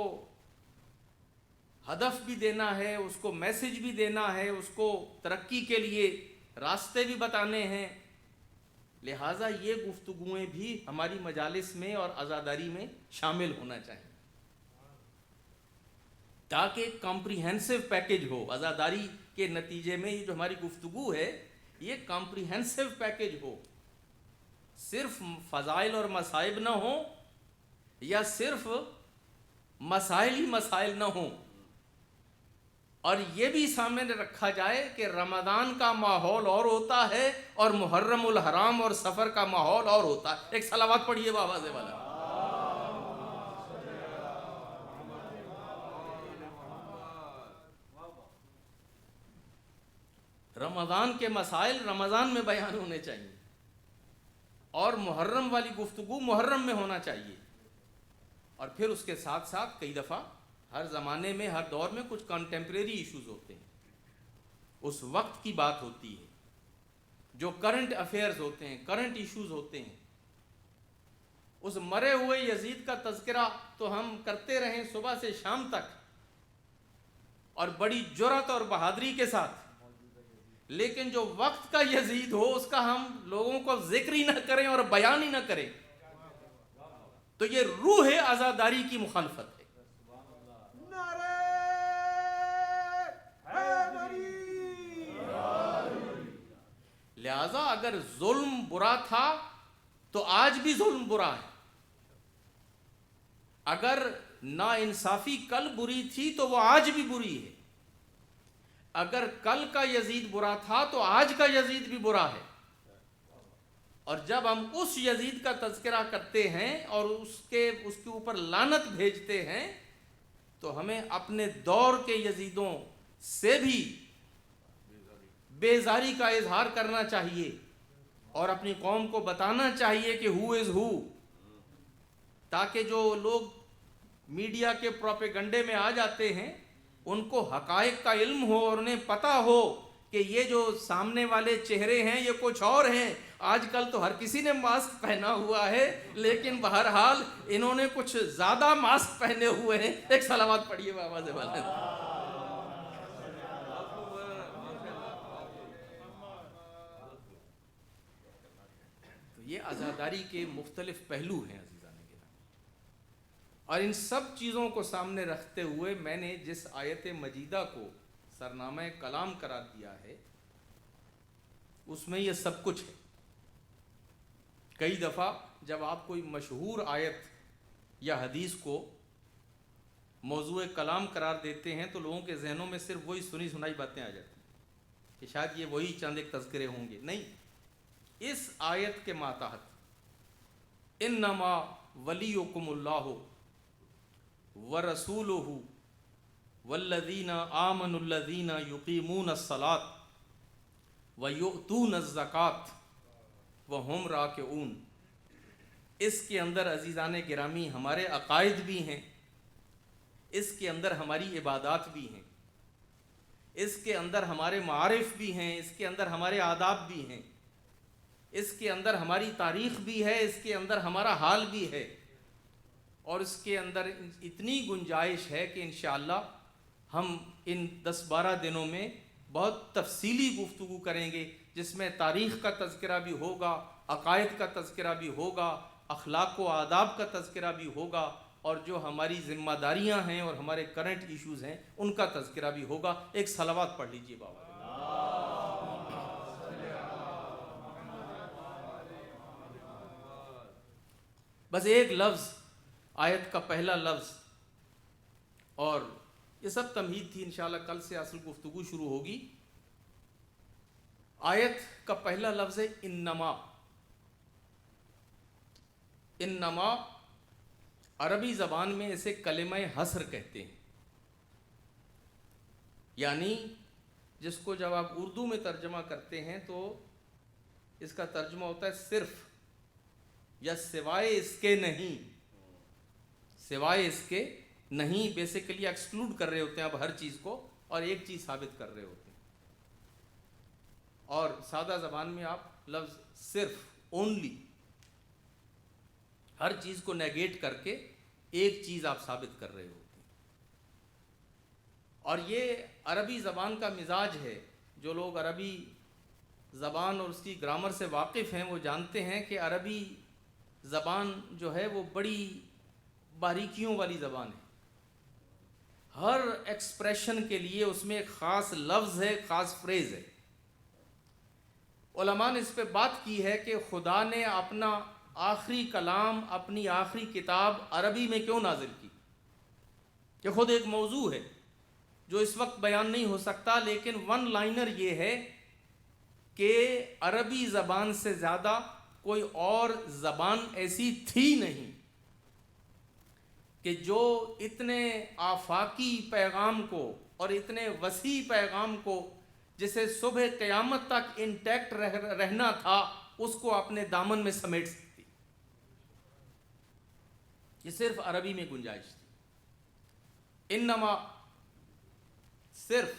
ہدف بھی دینا ہے، اس کو میسج بھی دینا ہے، اس کو ترقی کے لیے راستے بھی بتانے ہیں۔ لہٰذا یہ گفتگویں بھی ہماری مجالس میں اور عزاداری میں شامل ہونا چاہیے تاکہ کمپریہنسو پیکج ہو۔ عزاداری کے نتیجے میں یہ جو ہماری گفتگو ہے یہ کمپریہنسو پیکج ہو، صرف فضائل اور مصائب نہ ہوں یا صرف مسائل ہی مسائل نہ ہوں، اور یہ بھی سامنے رکھا جائے کہ رمضان کا ماحول اور ہوتا ہے اور محرم الحرام اور سفر کا ماحول اور ہوتا ہے۔ ایک صلوات پڑھیے باواز والا۔ رمضان کے مسائل رمضان میں بیان ہونے چاہیے اور محرم والی گفتگو محرم میں ہونا چاہیے، اور پھر اس کے ساتھ ساتھ کئی دفعہ ہر زمانے میں ہر دور میں کچھ کنٹمپریری ایشوز ہوتے ہیں، اس وقت کی بات ہوتی ہے، جو کرنٹ افیئرز ہوتے ہیں، کرنٹ ایشوز ہوتے ہیں۔ اس مرے ہوئے یزید کا تذکرہ تو ہم کرتے رہیں صبح سے شام تک اور بڑی جرأت اور بہادری کے ساتھ، لیکن جو وقت کا یزید ہو اس کا ہم لوگوں کو ذکر ہی نہ کریں اور بیان ہی نہ کریں تو یہ روح عزاداری کی مخالفت ہے۔ لہذا اگر ظلم برا تھا تو آج بھی ظلم برا ہے، اگر ناانصافی کل بری تھی تو وہ آج بھی بری ہے، اگر کل کا یزید برا تھا تو آج کا یزید بھی برا ہے۔ اور جب ہم اس یزید کا تذکرہ کرتے ہیں اور اس کے اوپر لعنت بھیجتے ہیں تو ہمیں اپنے دور کے یزیدوں سے بھی بیزاری کا اظہار کرنا چاہیے اور اپنی قوم کو بتانا چاہیے کہ ہو از ہو، تاکہ جو لوگ میڈیا کے پروپیگنڈے میں آ جاتے ہیں ان کو حقائق کا علم ہو اور انہیں پتہ ہو کہ یہ جو سامنے والے چہرے ہیں یہ کچھ اور ہیں۔ آج کل تو ہر کسی نے ماسک پہنا ہوا ہے، لیکن بہرحال انہوں نے کچھ زیادہ ماسک پہنے ہوئے ہیں۔ ایک صلوات پڑھیے بابا سے والے۔ تو یہ عزاداری کے مختلف پہلو ہیں عزیزان گرامی، اور ان سب چیزوں کو سامنے رکھتے ہوئے میں نے جس آیت مجیدہ کو سرنامہ کلام قرار دیا ہے اس میں یہ سب کچھ ہے۔ کئی دفعہ جب آپ کوئی مشہور آیت یا حدیث کو موضوع کلام قرار دیتے ہیں تو لوگوں کے ذہنوں میں صرف وہی سنی سنائی باتیں آ جاتی ہیں کہ شاید یہ وہی چند ایک تذکرے ہوں گے۔ نہیں، اس آیت کے ماتحت انما ولیکم اللہ ورسولہ والذین آمنوا الذین یقیمون الصلاۃ ویؤتون الزکاۃ وہم راکعون، اس کے اندر عزیزان گرامی ہمارے عقائد بھی ہیں، اس کے اندر ہماری عبادات بھی ہیں، اس کے اندر ہمارے معارف بھی ہیں، اس کے اندر ہمارے آداب بھی ہیں، اس کے اندر ہماری تاریخ بھی ہے، اس کے اندر ہمارا حال بھی ہے، اور اس کے اندر اتنی گنجائش ہے کہ انشاءاللہ ہم ان 10-12 دنوں میں بہت تفصیلی گفتگو کریں گے جس میں تاریخ کا تذکرہ بھی ہوگا، عقائد کا تذکرہ بھی ہوگا، اخلاق و آداب کا تذکرہ بھی ہوگا، اور جو ہماری ذمہ داریاں ہیں اور ہمارے کرنٹ ایشوز ہیں ان کا تذکرہ بھی ہوگا۔ ایک صلوات پڑھ لیجئے بابا۔ بس ایک لفظ، آیت کا پہلا لفظ، اور یہ سب تمہید تھی، انشاءاللہ کل سے اصل گفتگو شروع ہوگی۔ آیت کا پہلا لفظ ہے انما۔ انما عربی زبان میں اسے کلمہ حصر کہتے ہیں، یعنی جس کو جب آپ اردو میں ترجمہ کرتے ہیں تو اس کا ترجمہ ہوتا ہے صرف یا سوائے اس کے نہیں، سوائے اس کے نہیں، بیسیکلی ایکسکلوڈ کر رہے ہوتے ہیں آپ ہر چیز کو اور ایک چیز ثابت کر رہے ہوتے ہیں۔ اور سادہ زبان میں آپ لفظ صرف، اونلی، ہر چیز کو نیگیٹ کر کے ایک چیز آپ ثابت کر رہے ہوتے ہیں۔ اور یہ عربی زبان کا مزاج ہے۔ جو لوگ عربی زبان اور اس کی گرامر سے واقف ہیں وہ جانتے ہیں کہ عربی زبان جو ہے وہ بڑی باریکیوں والی زبان ہے۔ ہر ایکسپریشن کے لیے اس میں ایک خاص لفظ ہے، خاص فریز ہے۔ علماء نے اس پہ بات کی ہے کہ خدا نے اپنا آخری کلام، اپنی آخری کتاب عربی میں کیوں نازل کی؟ یہ خود ایک موضوع ہے جو اس وقت بیان نہیں ہو سکتا، لیکن ون لائنر یہ ہے کہ عربی زبان سے زیادہ کوئی اور زبان ایسی تھی نہیں کہ جو اتنے آفاقی پیغام کو اور اتنے وسیع پیغام کو جسے صبح قیامت تک انٹیکٹ رہنا تھا اس کو اپنے دامن میں سمیٹ سکتی۔ یہ صرف عربی میں گنجائش تھی۔ انما، صرف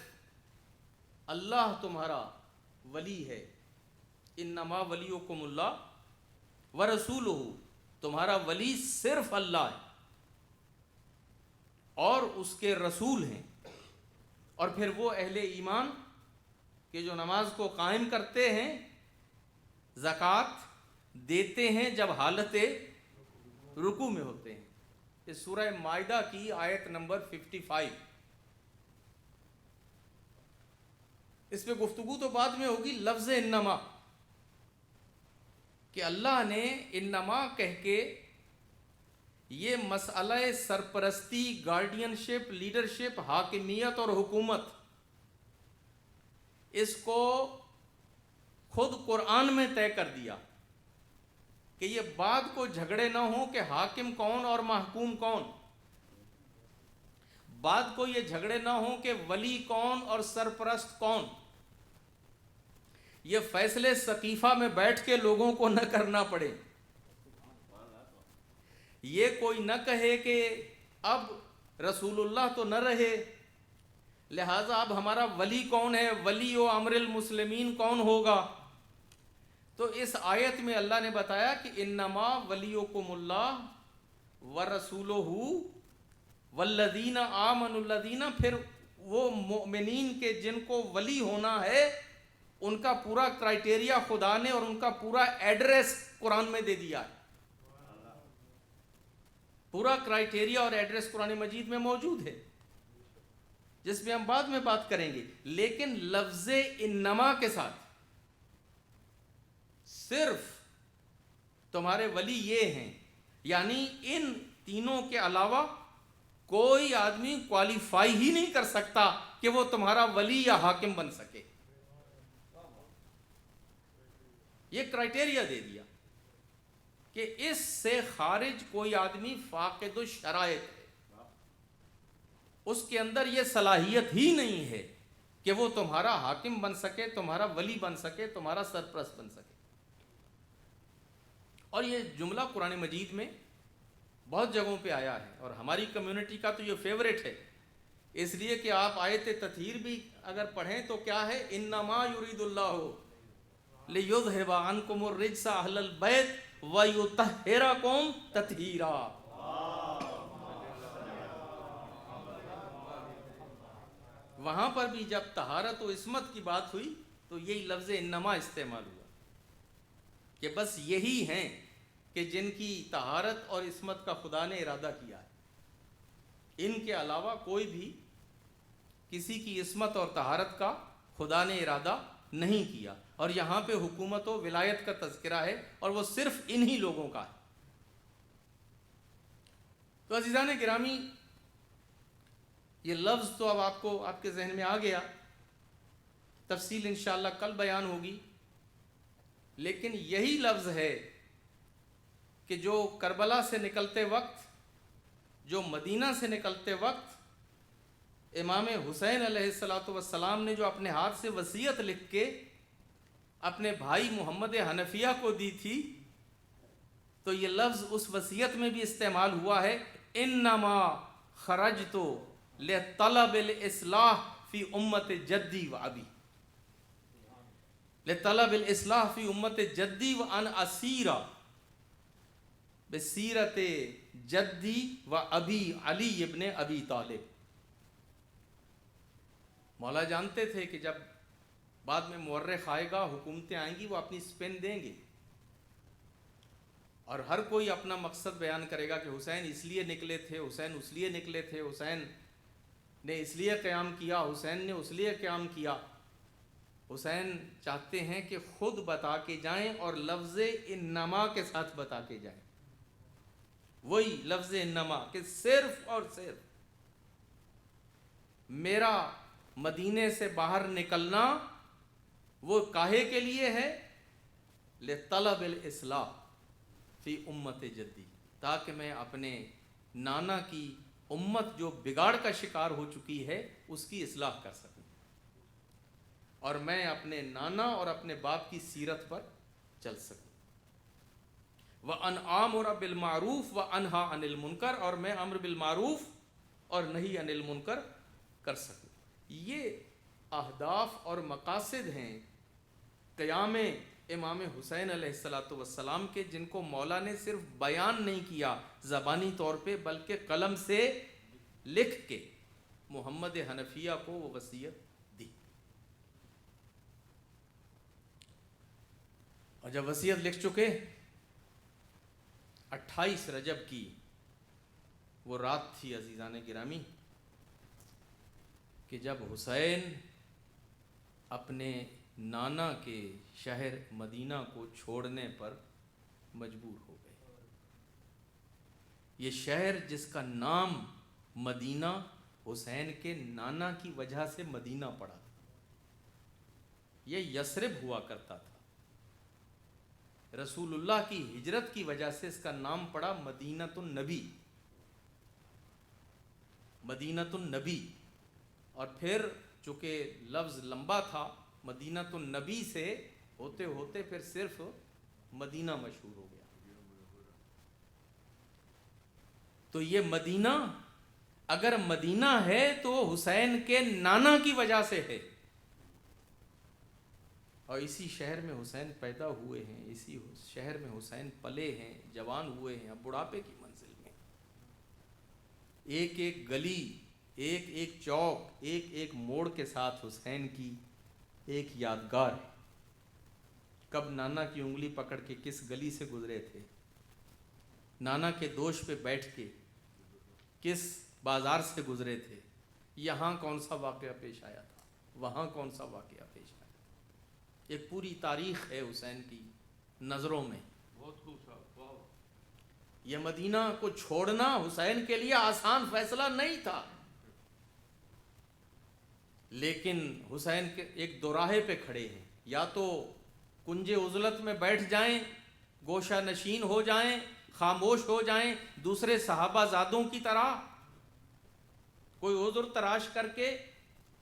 اللہ تمہارا ولی ہے۔ انما ولیکم اللہ ورسولہ، تمہارا ولی صرف اللہ ہے اور اس کے رسول ہیں۔ اور پھر وہ اہل ایمان کہ جو نماز کو قائم کرتے ہیں، زکوٰۃ دیتے ہیں جب حالت رکوع میں ہوتے ہیں۔ یہ سورہ مائدہ کی آیت نمبر 55۔ اس پہ گفتگو تو بعد میں ہوگی۔ لفظ انما کہ اللہ نے انما کہہ کے یہ مسئلہ سرپرستی، گارڈینشپ، لیڈرشپ، حاکمیت اور حکومت، اس کو خود قرآن میں طے کر دیا کہ یہ بات کو جھگڑے نہ ہوں کہ حاکم کون اور محکوم کون، بات کو یہ جھگڑے نہ ہوں کہ ولی کون اور سرپرست کون۔ یہ فیصلے سقیفہ میں بیٹھ کے لوگوں کو نہ کرنا پڑے۔ یہ کوئی نہ کہے کہ اب رسول اللہ تو نہ رہے، لہٰذا اب ہمارا ولی کون ہے، ولی و امر المسلمین کون ہوگا۔ تو اس آیت میں اللہ نے بتایا کہ انما ولیکم اللہ ورسولہ والذین آمنوا الذین، پھر وہ مومنین کے جن کو ولی ہونا ہے ان کا پورا کرائٹیریا خدا نے اور ان کا پورا ایڈریس قرآن میں دے دیا ہے۔ پورا کرائٹیریا اور ایڈریس قرآن مجید میں موجود ہے، جس میں ہم بعد میں بات کریں گے۔ لیکن لفظ انما کے ساتھ صرف تمہارے ولی یہ ہیں، یعنی ان تینوں کے علاوہ کوئی آدمی کوالیفائی ہی نہیں کر سکتا کہ وہ تمہارا ولی یا حاکم بن سکے۔ یہ کرائٹیریا دے دیا کہ اس سے خارج کوئی آدمی فاقد الشرائط ہے، اس کے اندر یہ صلاحیت ہی نہیں ہے کہ وہ تمہارا حاکم بن سکے، تمہارا ولی بن سکے، تمہارا سرپرست بن سکے۔ اور یہ جملہ قرآن مجید میں بہت جگہوں پہ آیا ہے، اور ہماری کمیونٹی کا تو یہ فیوریٹ ہے، اس لیے کہ آپ آیت تطہیر بھی اگر پڑھیں تو کیا ہے، انما یرید اللہ لیذھب عنکم الرجس اہل البیت ویطہرکم تطہیرا۔ وہاں پر بھی جب طہارت و عصمت کی بات ہوئی تو یہی لفظ انما استعمال ہوا کہ بس یہی ہیں کہ جن کی طہارت اور عصمت کا خدا نے ارادہ کیا ہے، ان کے علاوہ کوئی بھی کسی کی عصمت اور طہارت کا خدا نے ارادہ نہیں کیا۔ اور یہاں پہ حکومت و ولایت کا تذکرہ ہے اور وہ صرف انہی لوگوں کا ہے۔ تو عزیزان گرامی، یہ لفظ تو اب آپ کے ذہن میں آ گیا، تفصیل انشاءاللہ کل بیان ہوگی، لیکن یہی لفظ ہے کہ جو کربلا سے نکلتے وقت، جو مدینہ سے نکلتے وقت امام حسین علیہ السلام نے جو اپنے ہاتھ سے وصیت لکھ کے اپنے بھائی محمد حنفیہ کو دی تھی، تو یہ لفظ اس وصیت میں بھی استعمال ہوا ہے، انما خرجت لطلب الاصلاح فی امت جدی و ابی، لطلب الاصلاح فی امت جدی و ان اسیر بسیرت جدی و ابی علی ابن ابی طالب۔ مولا جانتے تھے کہ جب بعد میں مورخ آئے گا، حکومتیں آئیں گی، وہ اپنی سپن دیں گے اور ہر کوئی اپنا مقصد بیان کرے گا کہ حسین اس لیے نکلے تھے، حسین اس لیے نکلے تھے، حسین نے اس لیے قیام کیا، حسین نے اس لیے قیام کیا۔ حسین چاہتے ہیں کہ خود بتا کے جائیں اور لفظ انما کے ساتھ بتا کے جائیں، وہی لفظ انما، کہ صرف اور صرف میرا مدینے سے باہر نکلنا وہ کاہے کے لیے ہے؟ لطلب الاصلاح فی امت جدی، تاکہ میں اپنے نانا کی امت جو بگاڑ کا شکار ہو چکی ہے اس کی اصلاح کر سکوں، اور میں اپنے نانا اور اپنے باپ کی سیرت پر چل سکوں، وَأَنْ آمُرَ بِالْمَعْرُوفِ وَأَنْهَا عَنِ الْمُنْكَرِ، اور میں امر بالمعروف اور نہی عن المنکر کر سکوں۔ یہ اہداف اور مقاصد ہیں قیام امام حسین علیہ السلام کے، جن کو مولا نے صرف بیان نہیں کیا زبانی طور پہ، بلکہ قلم سے لکھ کے محمد حنفیہ کو وہ وصیت دی۔ اور جب وصیت لکھ چکے، 28 رجب کی وہ رات تھی عزیزان گرامی، کہ جب حسین اپنے نانا کے شہر مدینہ کو چھوڑنے پر مجبور ہو گئے۔ یہ شہر جس کا نام مدینہ حسین کے نانا کی وجہ سے مدینہ پڑا، یہ یثرب ہوا کرتا تھا، رسول اللہ کی ہجرت کی وجہ سے اس کا نام پڑا مدینۃ النبی، مدینۃ النبی۔ اور پھر چونکہ لفظ لمبا تھا، مدینۃ النبی سے ہوتے ہوتے پھر صرف مدینہ مشہور ہو گیا۔ تو یہ مدینہ اگر مدینہ ہے تو حسین کے نانا کی وجہ سے ہے، اور اسی شہر میں حسین پیدا ہوئے ہیں، اسی شہر میں حسین پلے ہیں، جوان ہوئے ہیں، اب بڑھاپے کی منزل میں۔ ایک ایک گلی، ایک ایک چوک، ایک ایک موڑ کے ساتھ حسین کی ایک یادگار ہے۔ کب نانا کی انگلی پکڑ کے کس گلی سے گزرے تھے، نانا کے دوش پہ بیٹھ کے کس بازار سے گزرے تھے، یہاں کون سا واقعہ پیش آیا تھا، وہاں کون سا واقعہ پیش آیا تھا۔ ایک پوری تاریخ ہے حسین کی نظروں میں۔ بہت خوبصورت۔ یہ مدینہ کو چھوڑنا حسین کے لیے آسان فیصلہ نہیں تھا، لیکن حسین کے ایک دوراہے پہ کھڑے ہیں، یا تو کنج عزلت میں بیٹھ جائیں، گوشہ نشین ہو جائیں، خاموش ہو جائیں، دوسرے صحابہ زادوں کی طرح کوئی عذر تراش کر کے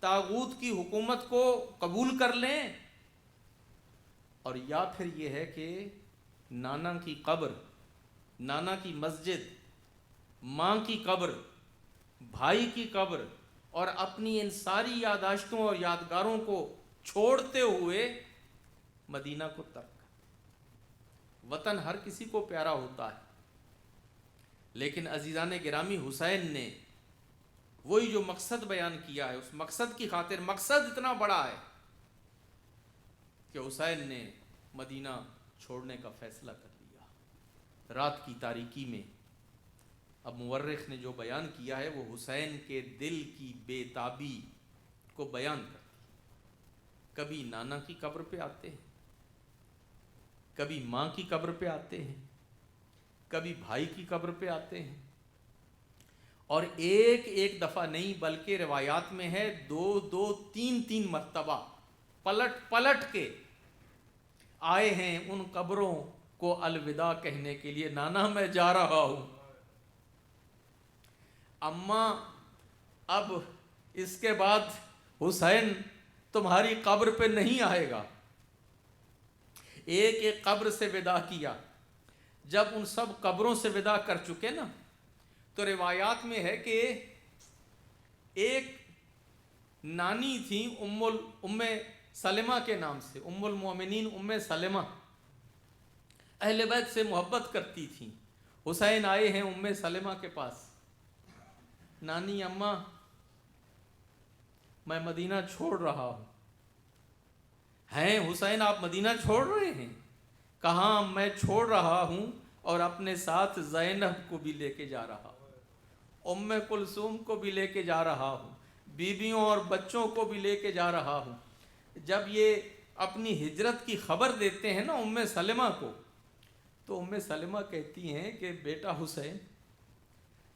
طاغوت کی حکومت کو قبول کر لیں، اور یا پھر یہ ہے کہ نانا کی قبر، نانا کی مسجد، ماں کی قبر، بھائی کی قبر اور اپنی ان ساری یاداشتوں اور یادگاروں کو چھوڑتے ہوئے مدینہ کو ترک کر۔ وطن ہر کسی کو پیارا ہوتا ہے، لیکن عزیزان گرامی، حسین نے وہی جو مقصد بیان کیا ہے، اس مقصد کی خاطر، مقصد اتنا بڑا ہے کہ حسین نے مدینہ چھوڑنے کا فیصلہ کر لیا رات کی تاریکی میں۔ اب مورخ نے جو بیان کیا ہے وہ حسین کے دل کی بے تابی کو بیان کرتی ہے۔ کبھی نانا کی قبر پہ آتے ہیں، کبھی ماں کی قبر پہ آتے ہیں، کبھی بھائی کی قبر پہ آتے ہیں، اور ایک ایک دفعہ نہیں بلکہ روایات میں ہے 2-2 3 مرتبہ پلٹ پلٹ کے آئے ہیں ان قبروں کو الوداع کہنے کے لیے، نانا میں جا رہا ہوں، اماں اب اس کے بعد حسین تمہاری قبر پہ نہیں آئے گا۔ ایک ایک قبر سے وداع کیا۔ جب ان سب قبروں سے وداع کر چکے نا، تو روایات میں ہے کہ ایک نانی تھی ام سلمہ کے نام سے، ام المومنین ام سلمہ، اہل بیت سے محبت کرتی تھیں۔ حسین آئے ہیں ام سلمہ کے پاس، نانی اماں میں مدینہ چھوڑ رہا ہوں۔ ہیں حسین آپ مدینہ چھوڑ رہے ہیں؟ کہاں میں چھوڑ رہا ہوں اور اپنے ساتھ زینب کو بھی لے کے جا رہا ہوں، ام کلثوم کو بھی لے کے جا رہا ہوں، بیویوں اور بچوں کو بھی لے کے جا رہا ہوں۔ جب یہ اپنی ہجرت کی خبر دیتے ہیں نا ام سلمہ کو، تو ام سلمہ کہتی ہیں کہ بیٹا حسین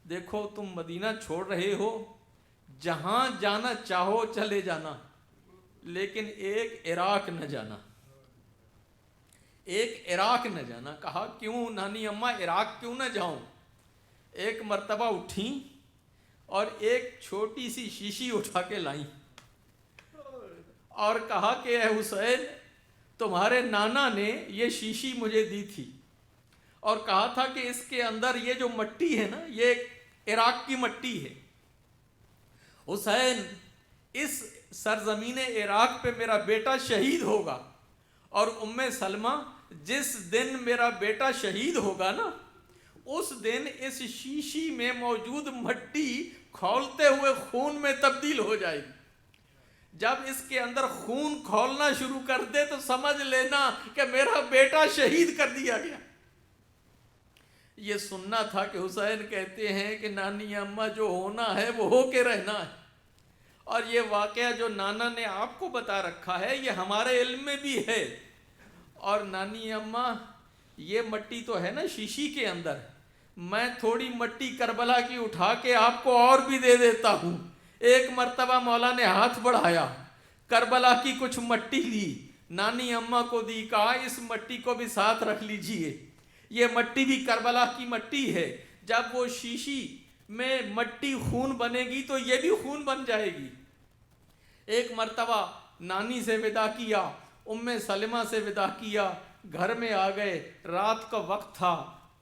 دیکھو تم مدینہ چھوڑ رہے ہو، جہاں جانا چاہو چلے جانا، لیکن ایک عراق نہ جانا، ایک عراق نہ جانا۔ کہا کیوں نانی اماں عراق کیوں نہ جاؤں؟ ایک مرتبہ اٹھیں اور ایک چھوٹی سی شیشی اٹھا کے لائیں اور کہا کہ اے حسین تمہارے نانا نے یہ شیشی مجھے دی تھی اور کہا تھا کہ اس کے اندر یہ جو مٹی ہے نا یہ عراق کی مٹی ہے، حسین اس سرزمین عراق پہ میرا بیٹا شہید ہوگا، اور ام سلمہ جس دن میرا بیٹا شہید ہوگا نا اس دن اس شیشی میں موجود مٹی کھولتے ہوئے خون میں تبدیل ہو جائے گی۔ جب اس کے اندر خون کھولنا شروع کر دے تو سمجھ لینا کہ میرا بیٹا شہید کر دیا گیا۔ یہ سننا تھا کہ حسین کہتے ہیں کہ نانی اماں جو ہونا ہے وہ ہو کے رہنا ہے، اور یہ واقعہ جو نانا نے آپ کو بتا رکھا ہے یہ ہمارے علم میں بھی ہے۔ اور نانی اماں یہ مٹی تو ہے نا شیشی کے اندر، میں تھوڑی مٹی کربلا کی اٹھا کے آپ کو اور بھی دے دیتا ہوں۔ ایک مرتبہ مولا نے ہاتھ بڑھایا، کربلا کی کچھ مٹی لی، نانی اماں کو دی، کہا اس مٹی کو بھی ساتھ رکھ لیجئے، یہ مٹی بھی کربلا کی مٹی ہے، جب وہ شیشی میں مٹی خون بنے گی تو یہ بھی خون بن جائے گی۔ ایک مرتبہ نانی سے وداع کیا، ام سلمہ سے وداع کیا، گھر میں آ گئے، رات کا وقت تھا،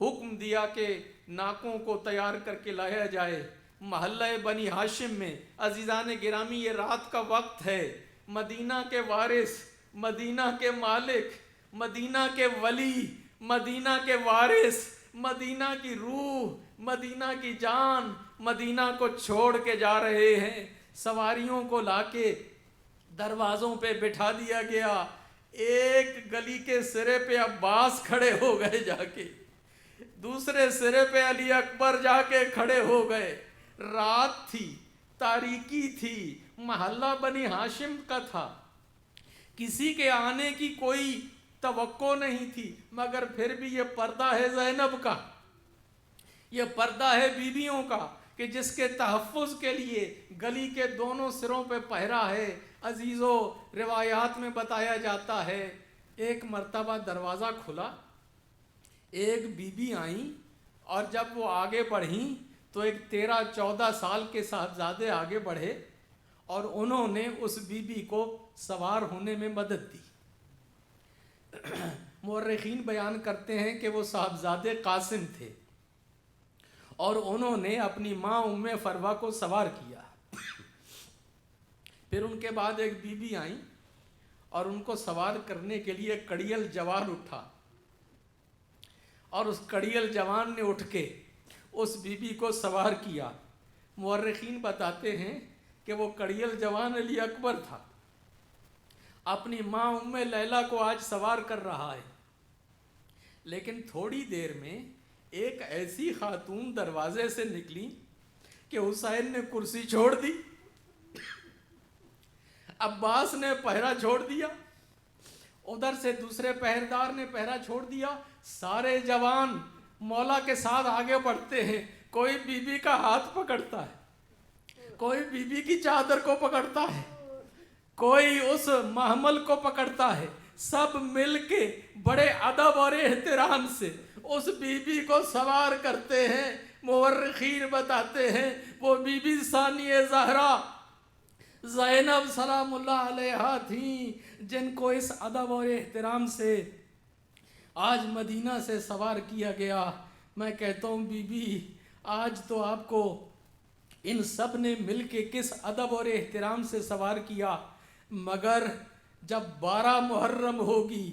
حکم دیا کہ ناکوں کو تیار کر کے لایا جائے۔ محلہ بنی ہاشم میں عزیزان گرامی یہ رات کا وقت ہے، مدینہ کے وارث، مدینہ کے مالک، مدینہ کے ولی، مدینہ کے وارث، مدینہ کی روح، مدینہ کی جان مدینہ کو چھوڑ کے جا رہے ہیں۔ سواریوں کو لا کے دروازوں پہ بٹھا دیا گیا، ایک گلی کے سرے پہ عباس کھڑے ہو گئے جا کے، دوسرے سرے پہ علی اکبر جا کے کھڑے ہو گئے۔ رات تھی، تاریکی تھی، محلہ بنی ہاشم کا تھا، کسی کے آنے کی کوئی توقع نہیں تھی، مگر پھر بھی یہ پردہ ہے زینب کا، یہ پردہ ہے بیویوں کا کہ جس کے تحفظ کے لیے گلی کے دونوں سروں پہ پہرا ہے۔ عزیزو روایات میں بتایا جاتا ہے ایک مرتبہ دروازہ کھلا، ایک بی بی آئیں، اور جب وہ آگے بڑھیں تو ایک 13-14 سال کے صاحبزادے آگے بڑھے اور انہوں نے اس بی بی کو سوار ہونے میں مدد دی۔ مورخین بیان کرتے ہیں کہ وہ صاحبزادے قاسم تھے اور انہوں نے اپنی ماں ام فروہ کو سوار کیا۔ پھر ان کے بعد ایک بی بی آئیں اور ان کو سوار کرنے کے لیے کڑیل جوان اٹھا، اور اس کڑیل جوان نے اٹھ کے اس بی بی کو سوار کیا۔ مورخین بتاتے ہیں کہ وہ کڑیل جوان علی اکبر تھا، اپنی ماں ام لیلہ کو آج سوار کر رہا ہے۔ لیکن تھوڑی دیر میں ایک ایسی خاتون دروازے سے نکلی کہ حسین نے کرسی چھوڑ دی، عباس نے پہرا چھوڑ دیا، ادھر سے دوسرے پہردار نے پہرا چھوڑ دیا، سارے جوان مولا کے ساتھ آگے بڑھتے ہیں، کوئی بیوی کا ہاتھ پکڑتا ہے، کوئی بیوی کی چادر کو پکڑتا ہے، کوئی اس محمل کو پکڑتا ہے، سب مل کے بڑے ادب اور احترام سے اس بی بی کو سوار کرتے ہیں۔ مورخین بتاتے ہیں وہ بی بی ثانیہ زہرا زینب سلام اللہ علیہا تھیں، جن کو اس ادب اور احترام سے آج مدینہ سے سوار کیا گیا۔ میں کہتا ہوں بی بی، آج تو آپ کو ان سب نے مل کے کس ادب اور احترام سے سوار کیا، مگر جب 12 محرم ہوگی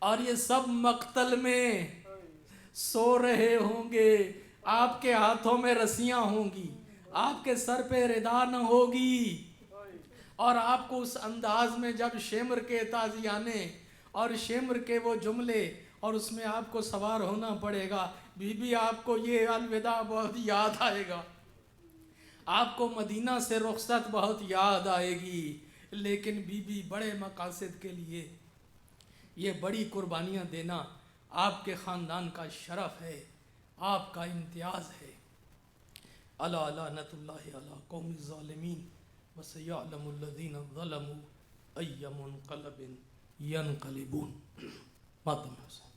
اور یہ سب مقتل میں سو رہے ہوں گے، آپ کے ہاتھوں میں رسیاں ہوں گی، آپ کے سر پہ ردا نہ ہوگی، اور آپ کو اس انداز میں جب شمر کے تازیانے اور شمر کے وہ جملے اور اس میں آپ کو سوار ہونا پڑے گا، بی بی آپ کو یہ الوداع بہت یاد آئے گا، آپ کو مدینہ سے رخصت بہت یاد آئے گی۔ لیکن بی بی بڑے مقاصد کے لیے یہ بڑی قربانیاں دینا آپ کے خاندان کا شرف ہے، آپ کا امتیاز ہے۔ الا لعنت اللہ علی قوم الظالمین وسیعلم الذین ظلموا ای منقلب ینقلبون۔ ماتم حسین۔